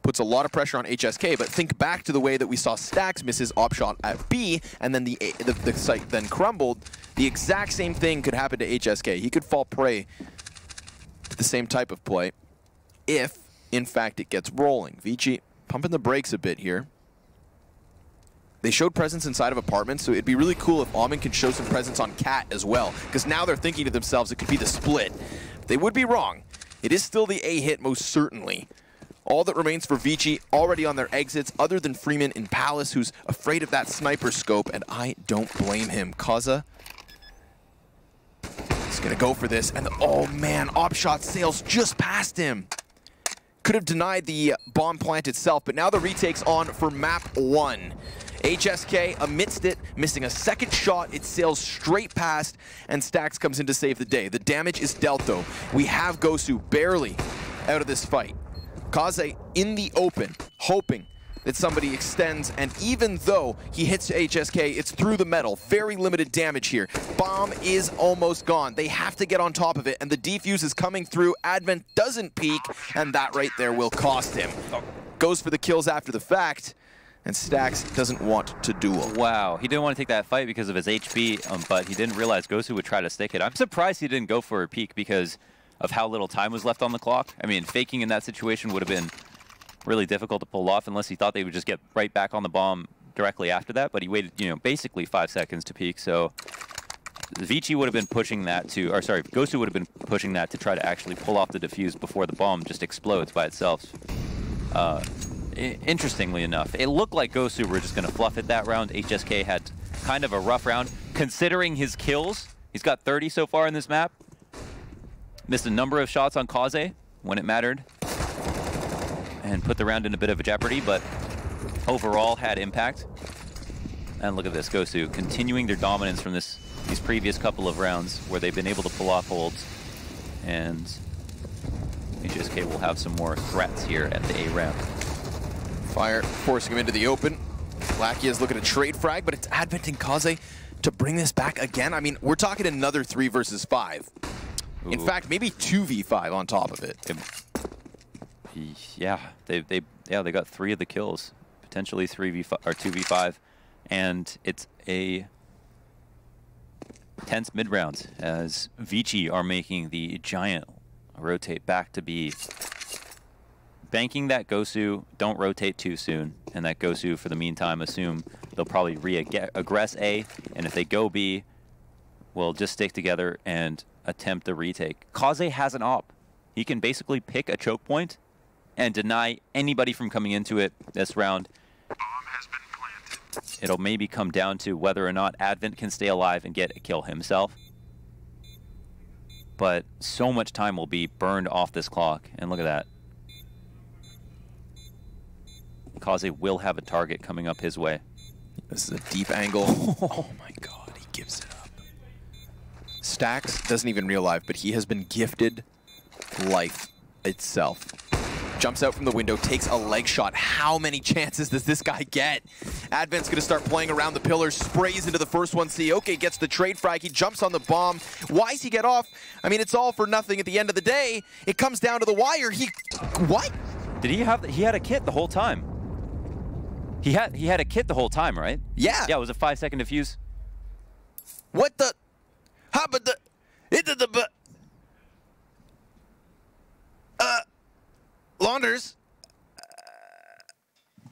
puts a lot of pressure on HSK, but think back to the way that we saw Stax miss his op shot at B, and then the site then crumbled. The exact same thing could happen to HSK. He could fall prey to the same type of play if, in fact, it gets rolling. ViCi pumping the brakes a bit here. They showed presence inside of apartments, so it'd be really cool if Almond could show some presence on Cat as well, because now they're thinking to themselves it could be the split. They would be wrong. It is still the A hit, most certainly. All that remains for ViCi already on their exits, other than Freeman in Palace, who's afraid of that sniper scope, and I don't blame him. Kaza is going to go for this, and oh man, op shot sails just past him. Could have denied the bomb plant itself, but now the retake's on for map 1. HSK amidst it, missing a second shot, it sails straight past, and Stax comes in to save the day. The damage is dealt though. We have Gosu barely out of this fight. Kaze in the open, hoping that somebody extends, and even though he hits HSK, it's through the metal. Very limited damage here. Bomb is almost gone. They have to get on top of it, and the defuse is coming through. Advent doesn't peek, and that right there will cost him. Goes for the kills after the fact, and Stax doesn't want to duel. Wow, he didn't want to take that fight because of his HP, but he didn't realize Gosu would try to stick it. I'm surprised he didn't go for a peek because of how little time was left on the clock. I mean, faking in that situation would have been really difficult to pull off unless he thought they would just get right back on the bomb directly after that, but he waited, you know, basically 5 seconds to peek, so ViCi would have been pushing that to, or sorry, Gosu would have been pushing that to try to actually pull off the defuse before the bomb just explodes by itself. Interestingly enough, it looked like Gosu were just going to fluff it that round. HSK had kind of a rough round. Considering his kills, he's got 30 so far in this map. Missed a number of shots on Kaze when it mattered. And put the round in a bit of a jeopardy, but overall had impact. And look at this, Gosu continuing their dominance from these previous couple of rounds where they've been able to pull off holds. And HSK will have some more threats here at the A ramp. Fire forcing him into the open. Lackey is looking to trade frag, but it's Advent and Kaze to bring this back again. I mean, we're talking another 3 versus 5. Ooh. In fact, maybe 2v5 on top of it. Yeah, they got 3 of the kills, potentially 3v5 or 2v5, and it's a tense mid round as ViCi are making the giant rotate back to B. Banking that Gosu don't rotate too soon, and that Gosu, for the meantime, assume they'll probably re-aggress A, and if they go B, we'll just stick together and attempt the retake. Kaze has an op. He can basically pick a choke point and deny anybody from coming into it this round. Bomb has been planted. It'll maybe come down to whether or not Advent can stay alive and get a kill himself. But so much time will be burned off this clock, and look at that. Kaze will have a target coming up his way. This is a deep angle. Oh my god, he gives it up. Stax doesn't even realize, but he has been gifted life itself. Jumps out from the window, takes a leg shot. How many chances does this guy get? Advent's gonna start playing around the pillars, sprays into the first one. Sioke gets the trade frag, he jumps on the bomb. Why does he get off? I mean, it's all for nothing at the end of the day. It comes down to the wire. What? Did he had a kit the whole time? He had a kit the whole time, right? Yeah. Yeah, it was a 5-second defuse. What the? How about the? Launders.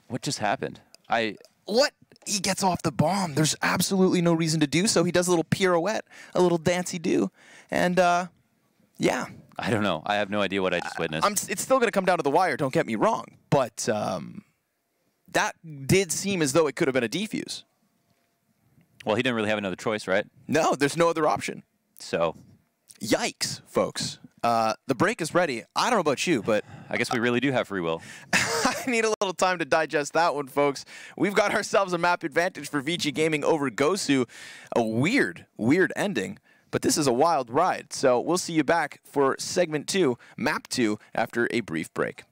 What just happened? What? He gets off the bomb. There's absolutely no reason to do so. He does a little pirouette, a little dancey-do, and yeah. I don't know. I have no idea what I just witnessed. It's still going to come down to the wire, don't get me wrong, but that did seem as though it could have been a defuse. Well, he didn't really have another choice, right? No, there's no other option. So, yikes, folks. The break is ready. I don't know about you, but I guess we really do have free will. I need a little time to digest that one, folks. We've got ourselves a map advantage for ViCi Gaming over Gosu. A weird ending, but this is a wild ride. So we'll see you back for segment 2, map 2, after a brief break.